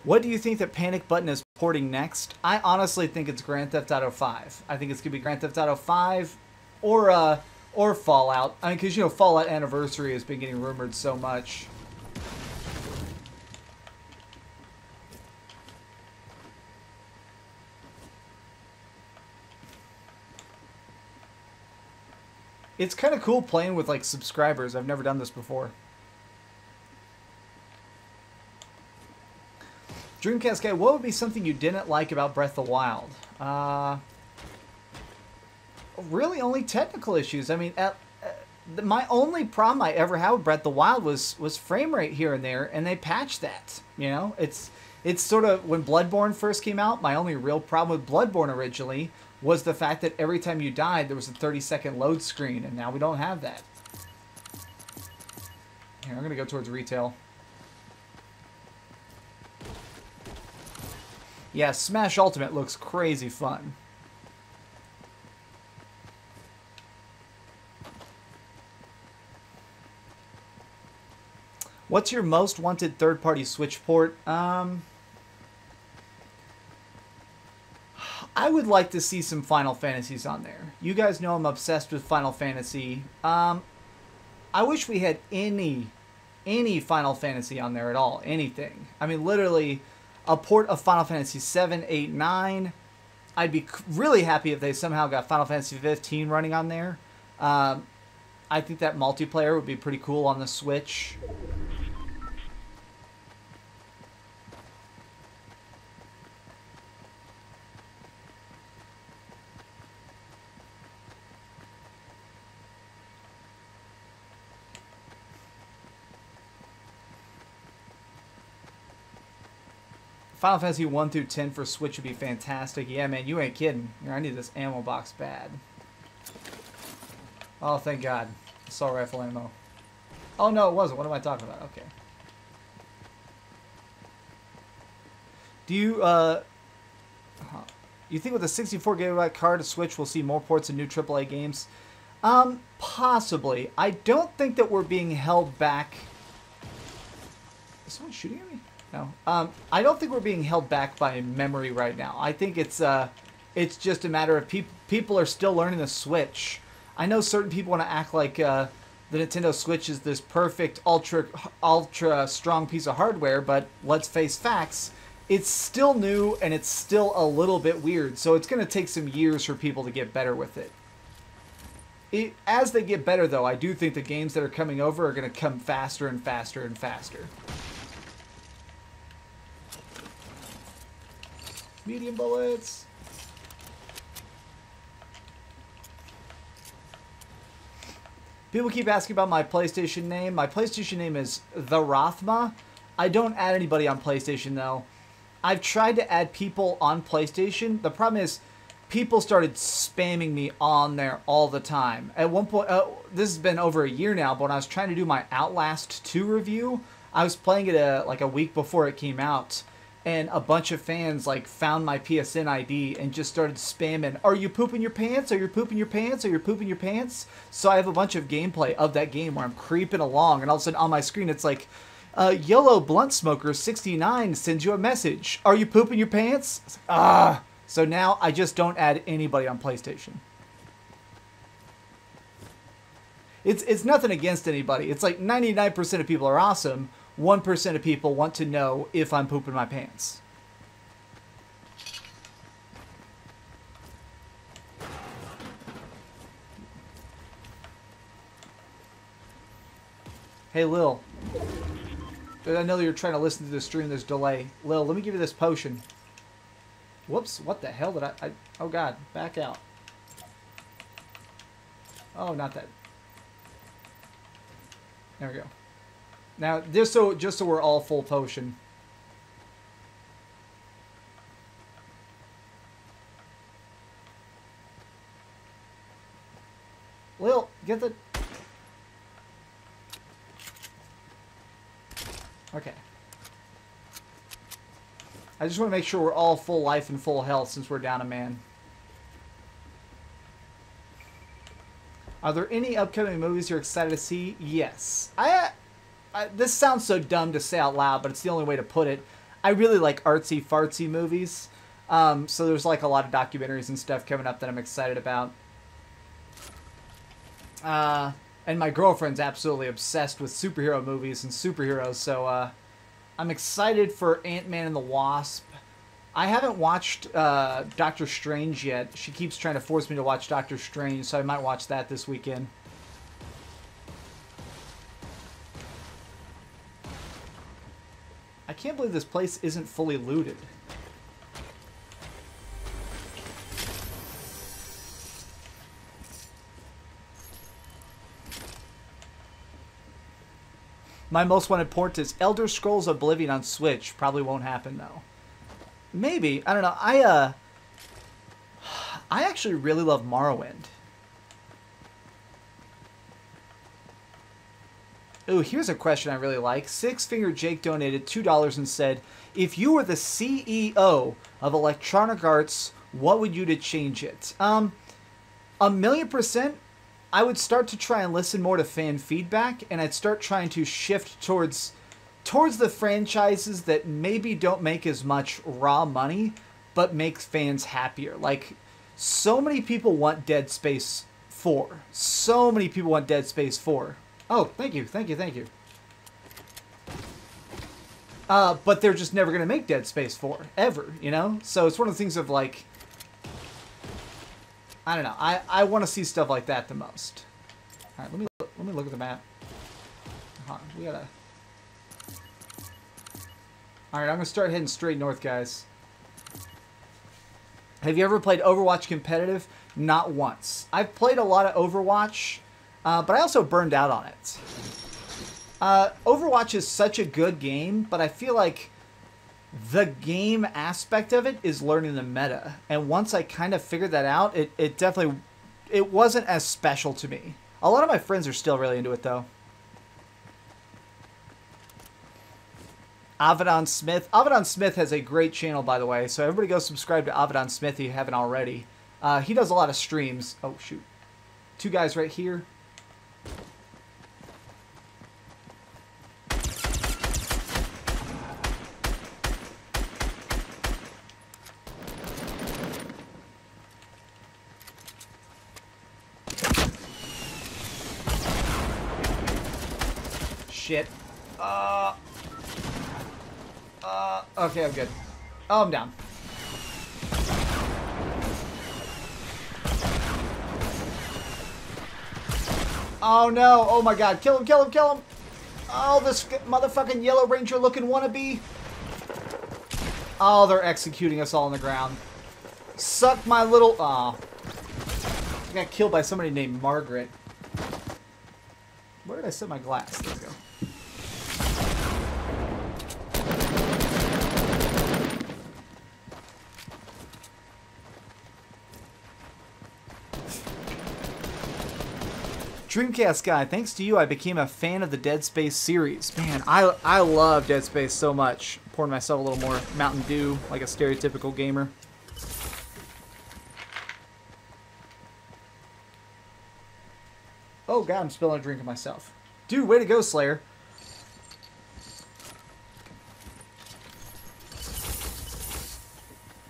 What do you think that Panic Button is porting next? I honestly think it's Grand Theft Auto 5. I think it's going to be Grand Theft Auto 5 or Fallout. I mean, because, you know, Fallout Anniversary has been getting rumored so much. It's kind of cool playing with, like, subscribers. I've never done this before. Dreamcast guy, what would be something you didn't like about Breath of the Wild? Really only technical issues. I mean, my only problem I ever had with Breath of the Wild was frame rate here and there, and they patched that. You know, it's sort of when Bloodborne first came out. My only real problem with Bloodborne originally was the fact that every time you died, there was a 30-second load screen, and now we don't have that. Here, I'm gonna go towards retail. Yeah, Smash Ultimate looks crazy fun. What's your most wanted third-party Switch port? I would like to see some Final Fantasies on there. You guys know I'm obsessed with Final Fantasy. I wish we had any Final Fantasy on there at all. Anything. I mean, literally, a port of Final Fantasy 7, 8, 9. I'd be really happy if they somehow got Final Fantasy 15 running on there. I think that multiplayer would be pretty cool on the Switch. Final Fantasy 1 through 10 for Switch would be fantastic. Yeah, man, you ain't kidding. I need this ammo box bad. Oh, thank God. Assault rifle ammo. Oh, no, it wasn't. What am I talking about? Okay. Do you, you think with a 64 gigabyte card, a Switch will see more ports of new AAA games? Possibly. I don't think that we're being held back. Is someone shooting at me? No. I don't think we're being held back by memory right now. I think it's just a matter of people are still learning the Switch. I know certain people want to act like the Nintendo Switch is this perfect, ultra strong piece of hardware, but let's face facts. It's still new and it's still a little bit weird, so it's going to take some years for people to get better with it. As they get better, though, I do think the games that are coming over are going to come faster and faster and faster. Medium bullets. People keep asking about my PlayStation name. My PlayStation name is The Rothma. I don't add anybody on PlayStation, though. I've tried to add people on PlayStation. The problem is people started spamming me on there all the time. At one point, this has been over a year now, but when I was trying to do my Outlast 2 review, I was playing it like a week before it came out. And a bunch of fans like found my PSN ID and just started spamming, "Are you pooping your pants? Are you pooping your pants? Are you pooping your pants?" So I have a bunch of gameplay of that game where I'm creeping along, and all of a sudden on my screen it's like, "Yellow Blunt Smoker 69 sends you a message. Are you pooping your pants?" It's like, ah. So now I just don't add anybody on PlayStation. It's nothing against anybody. It's like 99% of people are awesome. 1% of people want to know if I'm pooping my pants. Hey, Lil. I know you're trying to listen to the stream. There's delay. Lil, let me give you this potion. Whoops. What the hell did I... Oh, God. Back out. Oh, not that. There we go. Now, just so we're all full potion. Lil, get the... Okay. I just want to make sure we're all full life and full health since we're down a man. Are there any upcoming movies you're excited to see? Yes. This sounds so dumb to say out loud, but it's the only way to put it. I really like artsy-fartsy movies. So there's like a lot of documentaries and stuff coming up that I'm excited about. And my girlfriend's absolutely obsessed with superhero movies and superheroes, so I'm excited for Ant-Man and the Wasp. I haven't watched Doctor Strange yet. She keeps trying to force me to watch Doctor Strange, so I might watch that this weekend. I can't believe this place isn't fully looted. My most wanted port is Elder Scrolls Oblivion on Switch. Probably won't happen though. Maybe. I don't know. I actually really love Morrowind. Ooh, here's a question I really like. Six Finger Jake donated $2 and said, if you were the CEO of Electronic Arts, what would you do to change it? 1,000,000%, I would start to try and listen more to fan feedback, and I'd start trying to shift towards the franchises that maybe don't make as much raw money, but make fans happier. Like, so many people want Dead Space 4. So many people want Dead Space 4. Oh, thank you, thank you, thank you. But they're just never going to make Dead Space 4, ever, you know? So it's one of the things of, like, I don't know. I want to see stuff like that the most. All right, let me look at the map. Hold on, we gotta... All right, I'm going to start heading straight north, guys. Have you ever played Overwatch competitive? Not once. I've played a lot of Overwatch, but I also burned out on it. Overwatch is such a good game, but I feel like the game aspect of it is learning the meta. And once I kind of figured that out, it definitely... It wasn't as special to me. A lot of my friends are still really into it, though. Avedon Smith. Avedon Smith has a great channel, by the way, so everybody go subscribe to Avedon Smith if you haven't already. He does a lot of streams. Oh, shoot. Two guys right here. Shit. Okay, I'm good. Oh, I'm down. Oh no, oh my god, kill him, kill him, kill him! Oh, this motherfucking Yellow Ranger looking wannabe! Oh, they're executing us all on the ground. Suck my little... Aw. I got killed by somebody named Margaret. Where did I set my glass? There we go. Dreamcast guy, thanks to you, I became a fan of the Dead Space series. Man, I love Dead Space so much. Pouring myself a little more Mountain Dew, like a stereotypical gamer. Oh god, I'm spilling a drink on myself. Dude, way to go, Slayer.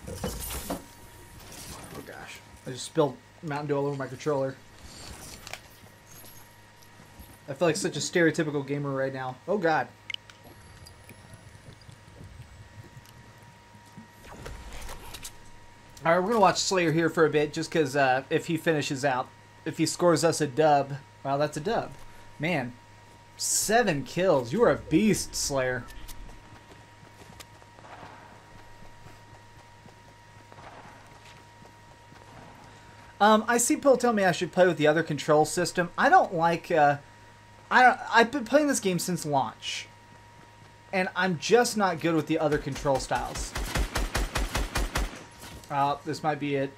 Oh gosh, I just spilled Mountain Dew all over my controller. I feel like such a stereotypical gamer right now. Oh god. Alright, we're gonna watch Slayer here for a bit, just because if he finishes out, if he scores us a dub, well, that's a dub. Man, 7 kills. You are a beast, Slayer. I see people tell me I should play with the other control system. I don't like... I've been playing this game since launch, and I'm just not good with the other control styles. This might be it.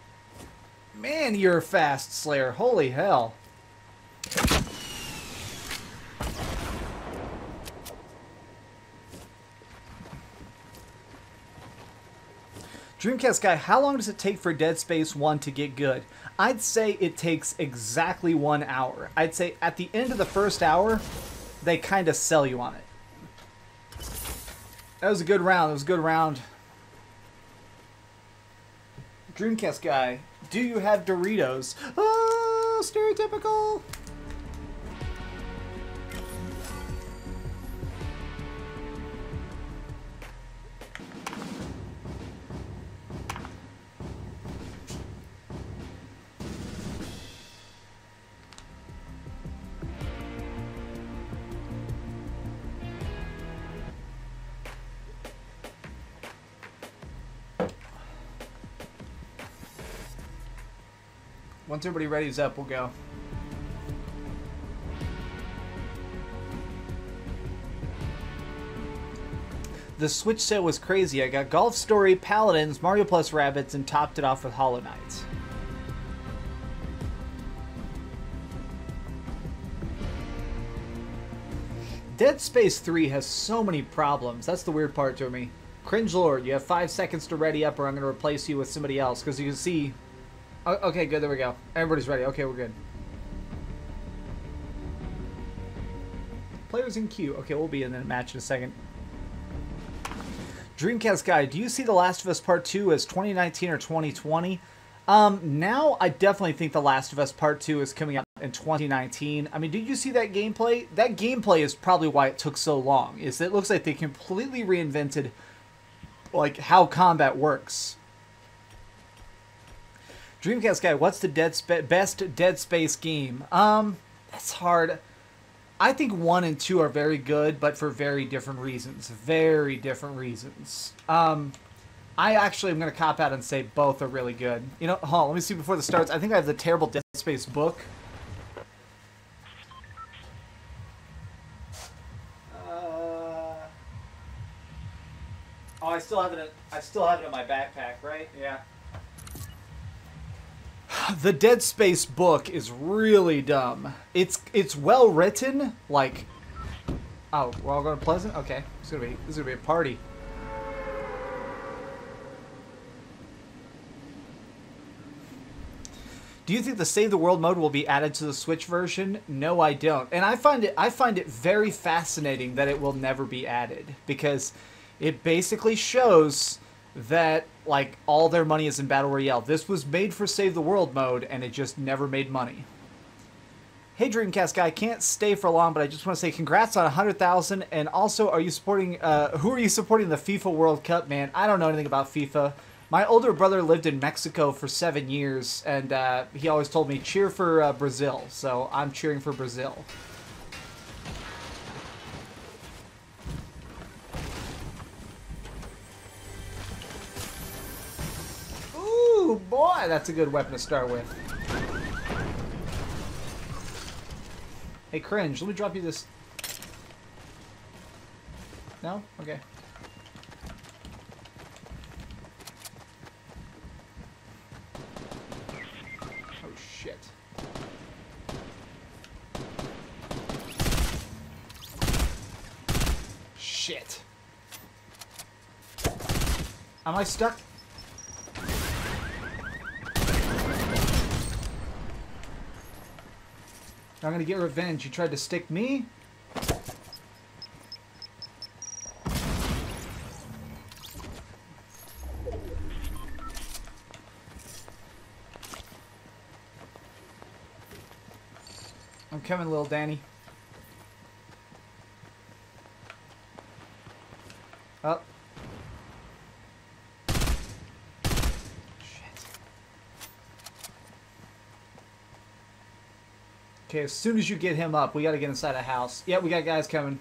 Man, you're fast, Slayer. Holy hell. Dreamcast guy, how long does it take for Dead Space 1 to get good? I'd say it takes exactly 1 hour. I'd say at the end of the first hour, they kind of sell you on it. That was a good round. That was a good round. Dreamcast guy, do you have Doritos? Oh, stereotypical. Once everybody ready's up, we'll go. The Switch sale was crazy. I got Golf Story, Paladins, Mario Plus Rabbids, and topped it off with Hollow Knight. Dead Space 3 has so many problems. That's the weird part to me. Cringe Lord, you have 5 seconds to ready up or I'm going to replace you with somebody else. Because you can see... Oh, okay, good. There we go. Everybody's ready. Okay, we're good. Players in queue. Okay, we'll be in a match in a second. Dreamcast guy, do you see The Last of Us Part 2 as 2019 or 2020? Now I definitely think The Last of Us Part 2 is coming out in 2019. I mean, did you see that gameplay? That gameplay is probably why it took so long. Is it looks like they completely reinvented like how combat works. Dreamcast guy, what's the best Dead Space game? That's hard. I think 1 and 2 are very good, but for very different reasons. Very different reasons. I actually am going to cop out and say both are really good. You know, hold on, let me see before this starts. I think I have the terrible Dead Space book. Oh, I still have it in my backpack, right? Yeah. The Dead Space book is really dumb. It's well written, like... Oh, we're all going to Pleasant? Okay. This is gonna be a party. Do you think the Save the World mode will be added to the Switch version? No, I don't. And I find it very fascinating that it will never be added, because it basically shows that like all their money is in Battle Royale. This was made for Save the World mode and it just never made money. Hey Dreamcast guy, can't stay for long, but I just want to say congrats on 100,000. And also, are you supporting who are you supporting the FIFA World Cup, man? I don't know anything about FIFA. My older brother lived in Mexico for 7 years, and he always told me cheer for Brazil. So I'm cheering for Brazil. Ooh, boy, that's a good weapon to start with. Hey, Cringe, let me drop you this. No? Okay. Oh, shit. Shit. Am I stuck? I'm gonna get revenge. You tried to stick me? I'm coming, little Danny. Oh. Okay, as soon as you get him up, we gotta get inside a house. Yeah, we got guys coming.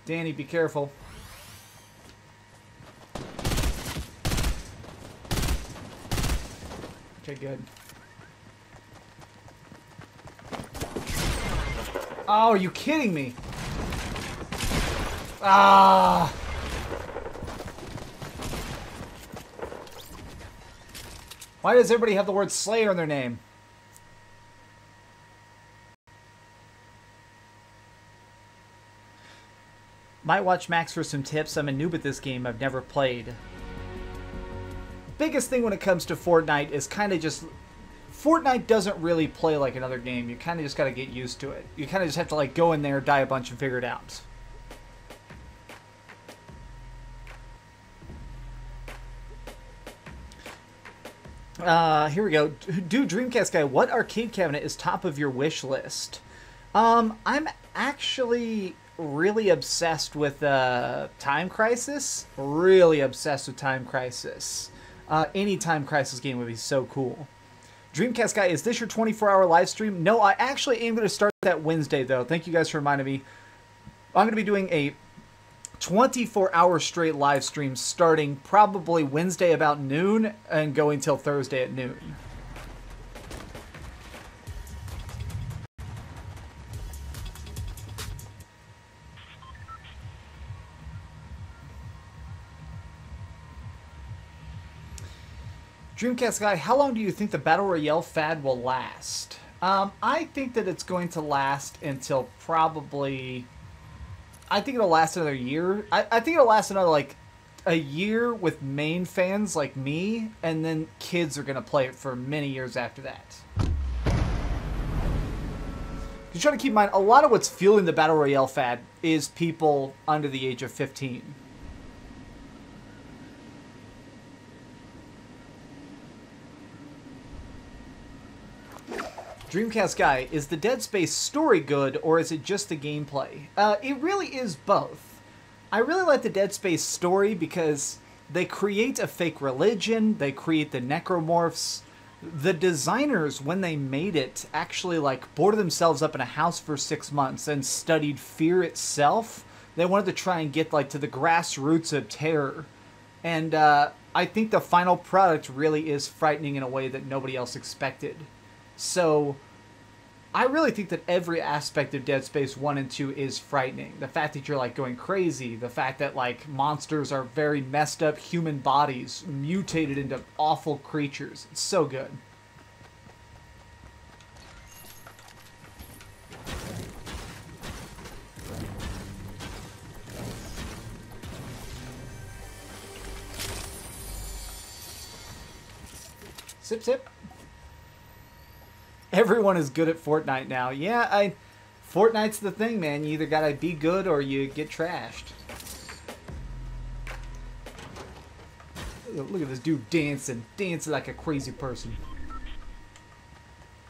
Danny, be careful. Okay, good. Oh, are you kidding me? Ah! Why does everybody have the word Slayer in their name? Might watch Max for some tips. I'm a noob at this game. I've never played. Biggest thing when it comes to Fortnite is kind of just... Fortnite doesn't really play like another game. You kind of just got to get used to it. You kind of just have to like go in there, die a bunch, and figure it out. Here we go. Dude, Dreamcast guy, what arcade cabinet is top of your wish list? I'm actually really obsessed with Time Crisis. Really obsessed with Time Crisis. Any Time Crisis game would be so cool. Dreamcast guy, is this your 24-hour live stream? No, I actually am going to start that Wednesday, though. Thank you guys for reminding me. I'm going to be doing a 24-hour straight live stream starting probably Wednesday about noon and going till Thursday at noon. Dreamcast guy, how long do you think the Battle Royale fad will last? I think that it's going to last until probably... I think it'll last another year. I think it'll last another, like, a year with main fans like me, and then kids are going to play it for many years after that. You try to keep in mind, a lot of what's fueling the Battle Royale fad is people under the age of 15. Dreamcast guy, is the Dead Space story good, or is it just the gameplay? It really is both. I really like the Dead Space story because they create a fake religion, they create the necromorphs. The designers, when they made it, actually like boarded themselves up in a house for 6 months and studied fear itself. They wanted to try and get like to the grassroots of terror. And I think the final product really is frightening in a way that nobody else expected. So, I really think that every aspect of Dead Space 1 and 2 is frightening. The fact that you're, like, going crazy. The fact that, like, monsters are very messed up human bodies, mutated into awful creatures. It's so good. Sip, sip. Everyone is good at Fortnite now. Yeah, Fortnite's the thing, man. You either gotta be good or you get trashed. Look at this dude dancing. Dancing like a crazy person.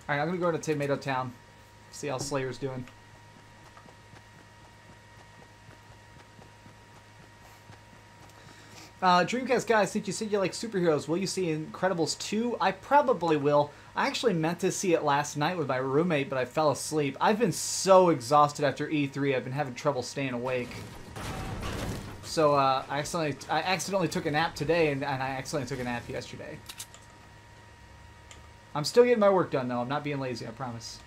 Alright, I'm gonna go to Tomato Town. See how Slayer's doing. Dreamcast guy, since you said you like superheroes, will you see Incredibles 2? I probably will. I actually meant to see it last night with my roommate, but I fell asleep. I've been so exhausted after E3, I've been having trouble staying awake. So I accidentally took a nap today, and I accidentally took a nap yesterday. I'm still getting my work done, though. I'm not being lazy, I promise.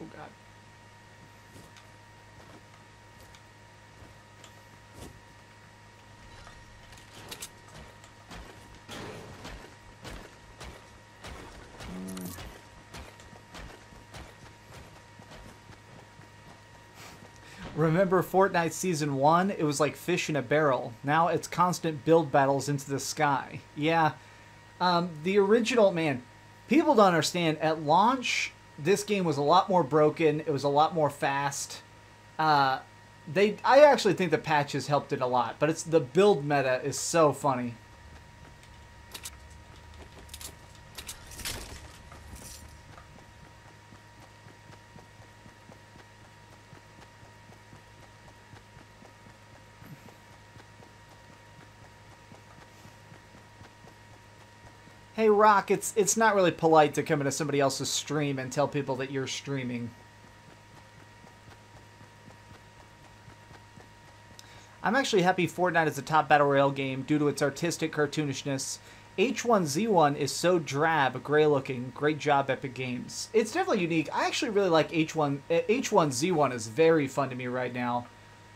Oh, God. Remember Fortnite Season 1? It was like fish in a barrel. Now it's constant build battles into the sky. Yeah. The original, man, people don't understand. At launch, this game was a lot more broken. It was a lot more fast. I actually think the patches helped it a lot, but it's the build meta is so funny. Hey, Rock, it's not really polite to come into somebody else's stream and tell people that you're streaming. I'm actually happy Fortnite is the top Battle Royale game due to its artistic cartoonishness. H1Z1 is so drab, gray looking. Great job, Epic Games. It's definitely unique. I actually really like H1Z1 is very fun to me right now.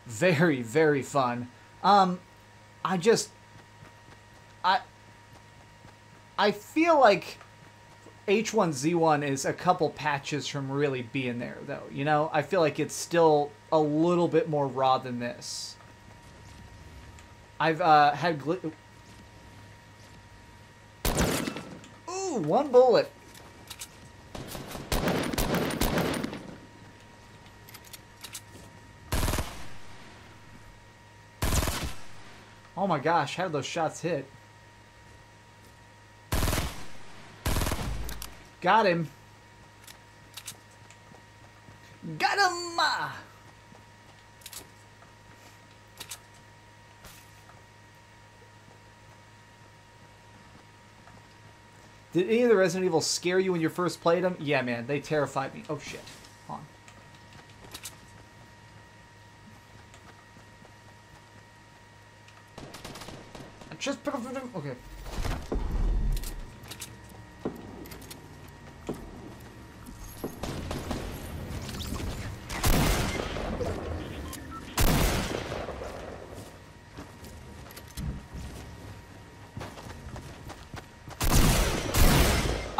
Very, very fun. I feel like H1Z1 is a couple patches from really being there, though. You know, I feel like it's still a little bit more raw than this. I've had ooh, one bullet. Oh my gosh, how did those shots hit? Got him. Did any of the Resident Evil scare you when you first played them? Yeah, man, they terrified me. Oh, shit. Hold on. I just pick up the... Okay.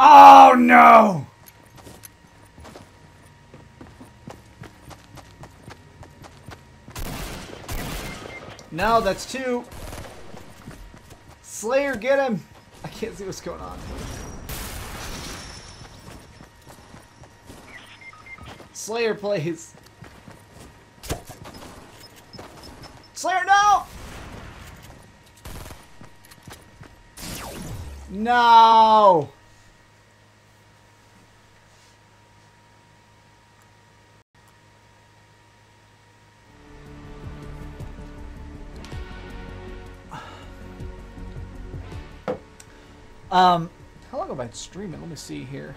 Oh, no! No, that's two. Slayer, get him! I can't see what's going on. Slayer, please. Slayer, no! No! How long have I been streaming? Let me see here.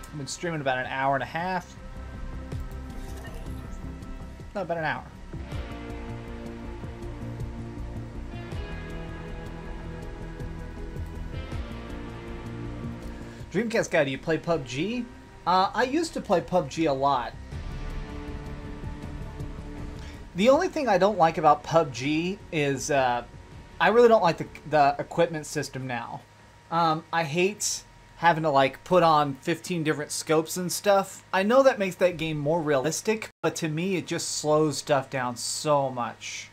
I've been streaming about an hour and a half. No, about an hour. Dreamcast guy, do you play PUBG? I used to play PUBG a lot. The only thing I don't like about PUBG is I really don't like the equipment system now. I hate having to like put on 15 different scopes and stuff. I know that makes that game more realistic, but to me it just slows stuff down so much.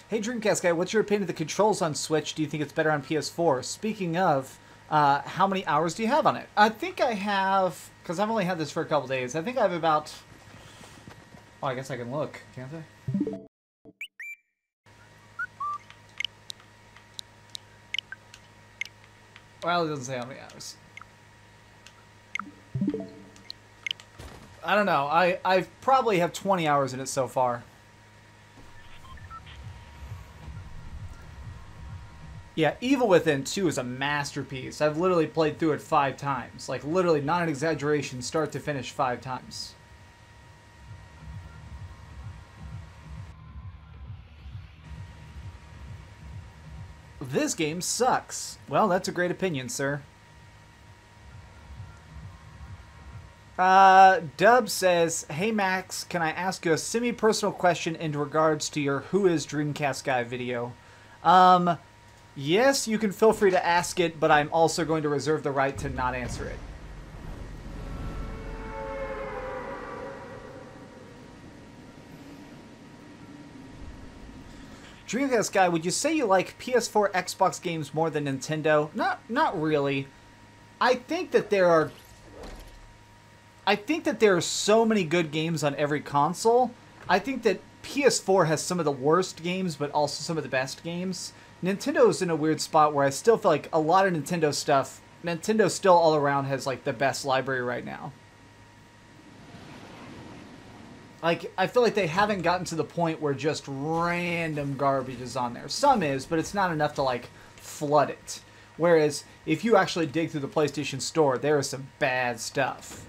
Hey Dreamcast guy, what's your opinion of the controls on Switch? Do you think it's better on PS4? Speaking of, how many hours do you have on it? I think I have, because I've only had this for a couple days, I think I have about, oh, I guess I can look, can't I? Well, it doesn't say how many hours. I don't know. I probably have 20 hours in it so far. Yeah, Evil Within 2 is a masterpiece. I've literally played through it 5 times. Like, literally, not an exaggeration, start to finish 5 times. This game sucks. Well, that's a great opinion, sir. Dub says, hey Max, can I ask you a semi-personal question in regards to your Who is Dreamcast Guy video? Yes, you can feel free to ask it, but I'm also going to reserve the right to not answer it. Dreamcast Guy, would you say you like PS4, Xbox games more than Nintendo? Not really. I think that there are so many good games on every console. I think that PS4 has some of the worst games, but also some of the best games. Nintendo's in a weird spot where I still feel like a lot of Nintendo stuff, Nintendo still all around has like the best library right now. Like, I feel like they haven't gotten to the point where just random garbage is on there. Some is, but it's not enough to, like, flood it. Whereas, if you actually dig through the PlayStation Store, there is some bad stuff.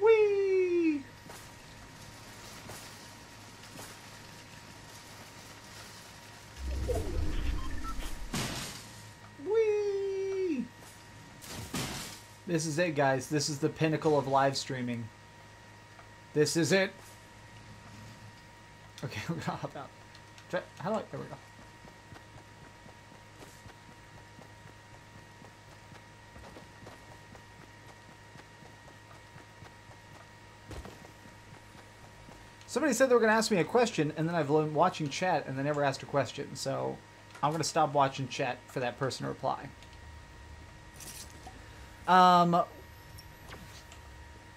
Whee! Whee! This is it, guys. This is the pinnacle of live streaming. This is it. Okay, we're gonna hop out. How do I... There we go. Somebody said they were going to ask me a question, and then I've been watching chat, and they never asked a question. So I'm going to stop watching chat for that person to reply.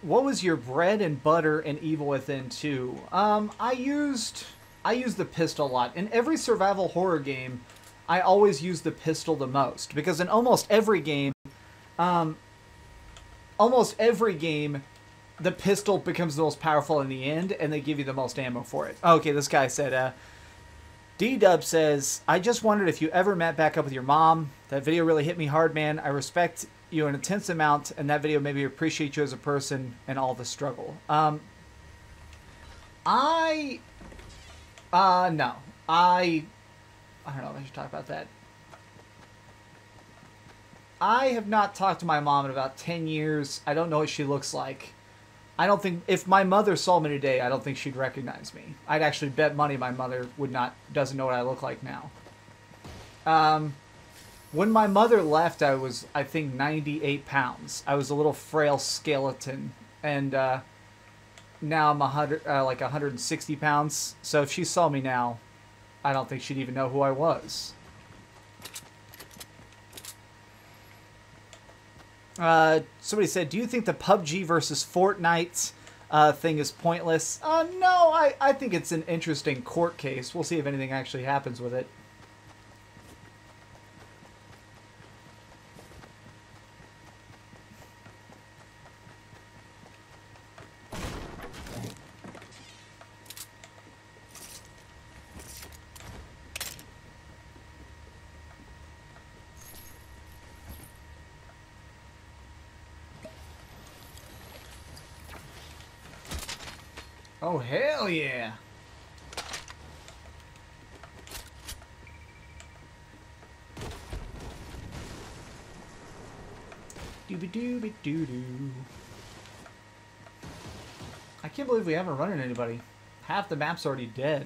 What was your bread and butter in Evil Within 2? I used the pistol a lot. In every survival horror game, I always use the pistol the most, because in um, almost every game, the pistol becomes the most powerful in the end, and they give you the most ammo for it. Okay, this guy said, D-Dub says, I just wondered if you ever met back up with your mom. That video really hit me hard, man. I respect you an intense amount, and that video made me appreciate you as a person and all the struggle. No. I don't know if I should talk about that. I have not talked to my mom in about 10 years. I don't know what she looks like. I don't think, if my mother saw me today, I don't think she'd recognize me. I'd actually bet money my mother doesn't know what I look like now. When my mother left, I was, I think, 98 pounds. I was a little frail skeleton. And, now I'm 160 pounds. So if she saw me now, I don't think she'd even know who I was. Somebody said, do you think the PUBG versus Fortnite thing is pointless? No, I think it's an interesting court case. We'll see if anything actually happens with it. Oh, hell yeah. Dooby-dooby-doo-doo. I can't believe we haven't run into anybody. Half the map's already dead.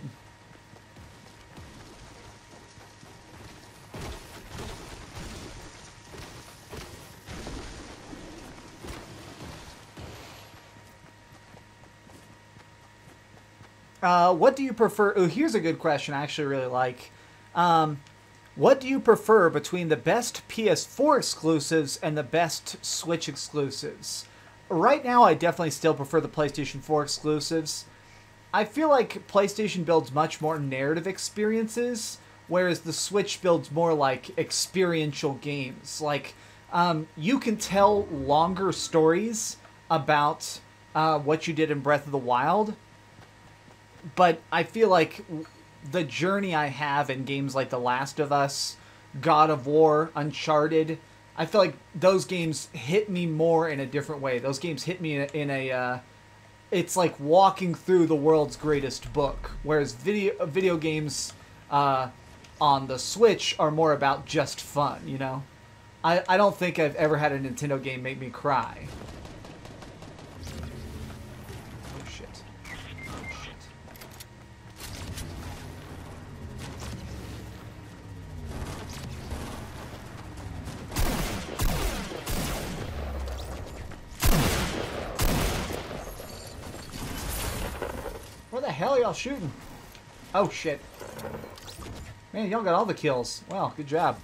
What do you prefer? Oh, here's a good question I actually really like. What do you prefer between the best PS4 exclusives and the best Switch exclusives? Right now, I definitely still prefer the PlayStation 4 exclusives. I feel like PlayStation builds much more narrative experiences, whereas the Switch builds more like experiential games. Like, you can tell longer stories about what you did in Breath of the Wild, but I feel like the journey I have in games like The Last of Us, God of War, Uncharted, I feel like those games hit me more in a different way. Those games hit me in a it's like walking through the world's greatest book, whereas video games on the Switch are more about just fun, you know? I don't think I've ever had a Nintendo game make me cry. Oh shit. Oh shit. Where the hell are y'all shooting? Oh shit. Man, y'all got all the kills. Wow, good job.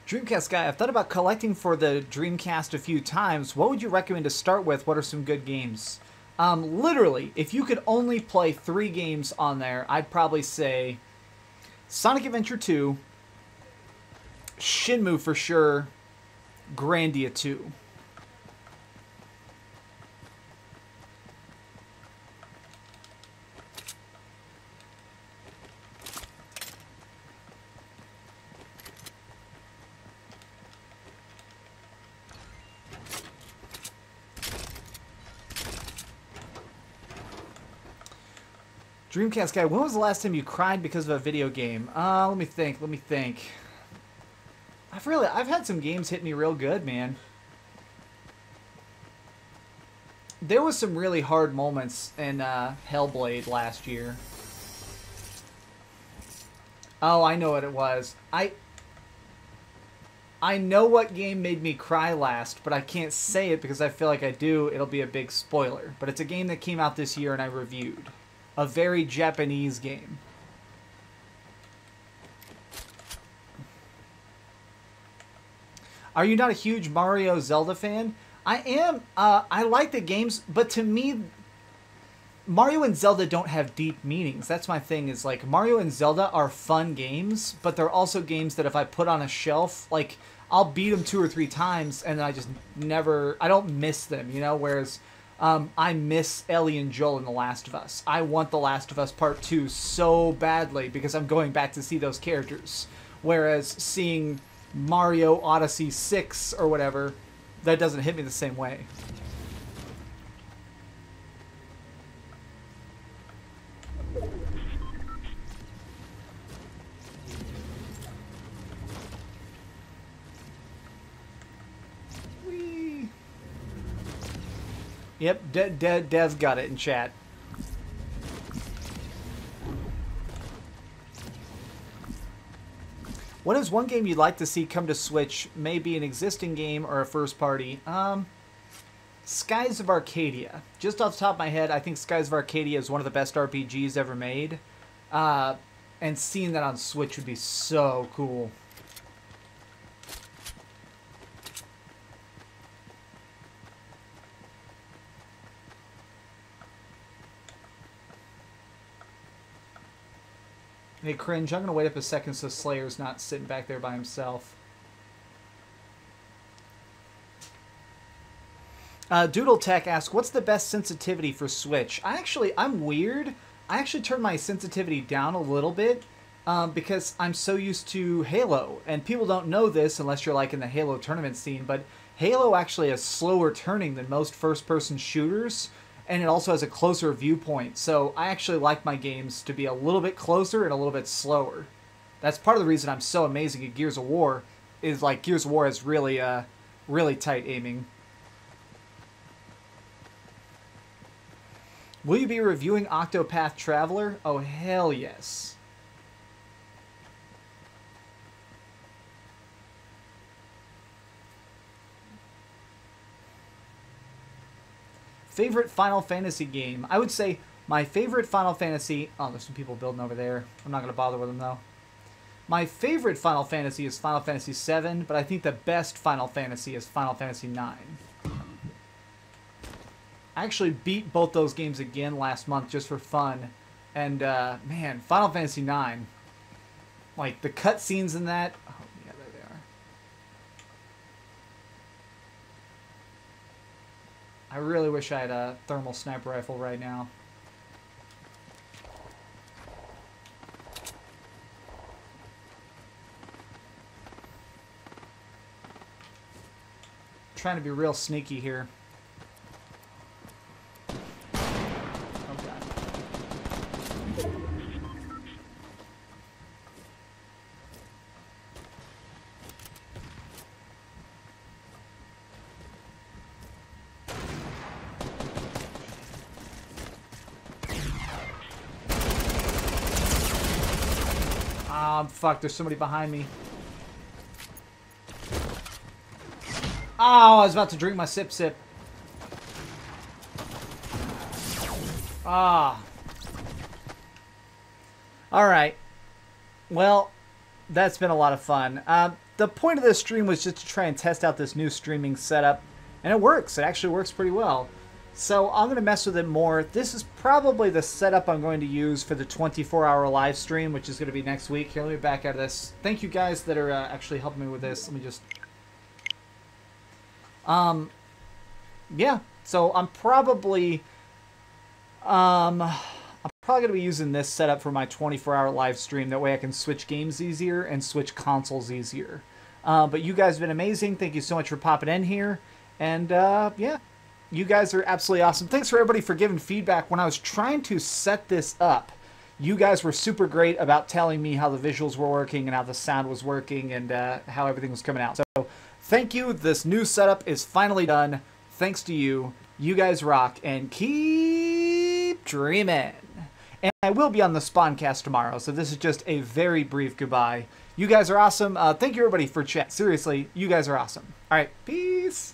Dreamcast guy, I've thought about collecting for the Dreamcast a few times. What would you recommend to start with? What are some good games? Literally, if you could only play 3 games on there, I'd probably say Sonic Adventure 2, Shenmue for sure, Grandia 2. Dreamcast guy, when was the last time you cried because of a video game? Let me think. I've had some games hit me real good, man. There was some really hard moments in Hellblade last year. Oh, I know what it was. I know what game made me cry last, but I can't say it because I feel like I do. It'll be a big spoiler. But it's a game that came out this year and I reviewed. A very Japanese game. Are you not a huge Mario Zelda fan? I am. I like the games, but to me, Mario and Zelda don't have deep meanings. That's my thing, is like Mario and Zelda are fun games, but they're also games that if I put on a shelf, like I'll beat them 2 or 3 times and I just never, I don't miss them, you know? Whereas I miss Ellie and Joel in The Last of Us. I want The Last of Us Part 2 so badly because I'm going back to see those characters. Whereas seeing Mario Odyssey 6 or whatever, that doesn't hit me the same way. Whee! Yep, Dev got it in chat. What is one game you'd like to see come to Switch? Maybe an existing game or a first party? Skies of Arcadia. Just off the top of my head, I think Skies of Arcadia is one of the best RPGs ever made. And seeing that on Switch would be so cool. Hey, Cringe, I'm going to wait up a second so Slayer's not sitting back there by himself. Doodle Tech asks, what's the best sensitivity for Switch? I'm weird. I actually turned my sensitivity down a little bit because I'm so used to Halo. And people don't know this unless you're like in the Halo tournament scene, but Halo actually has slower turning than most first-person shooters. And it also has a closer viewpoint, so I actually like my games to be a little bit closer and a little bit slower. That's part of the reason I'm so amazing at Gears of War, is like Gears of War has really, really tight aiming. Will you be reviewing Octopath Traveler? Oh, hell yes. Favorite Final Fantasy game? I would say my favorite Final Fantasy... Oh, there's some people building over there. I'm not going to bother with them, though. My favorite Final Fantasy is Final Fantasy VII, but I think the best Final Fantasy is Final Fantasy IX. I actually beat both those games again last month just for fun. And, man, Final Fantasy IX. Like, the cutscenes in that... Oh, yeah, there they are. I really wish I had a thermal sniper rifle right now. Trying to be real sneaky here. Oh god. Fuck, there's somebody behind me. Oh, I was about to drink my sip. Ah. Alright. Well, that's been a lot of fun. The point of this stream was just to try and test out this new streaming setup. And it works. It actually works pretty well. So I'm going to mess with it more. This is probably the setup I'm going to use for the 24-hour live stream, which is going to be next week. Here, let me back out of this. Thank you guys that are actually helping me with this. Let me just... yeah. So I'm probably... I'm probably going to be using this setup for my 24-hour live stream. That way I can switch games easier and switch consoles easier. But you guys have been amazing. Thank you so much for popping in here. And, yeah. You guys are absolutely awesome. Thanks for everybody for giving feedback. When I was trying to set this up, you guys were super great about telling me how the visuals were working and how the sound was working and how everything was coming out. So thank you. This new setup is finally done. Thanks to you. You guys rock and keep dreaming. And I will be on the Spawncast tomorrow, so this is just a very brief goodbye. You guys are awesome. Thank you everybody for chat. Seriously, you guys are awesome. All right, peace.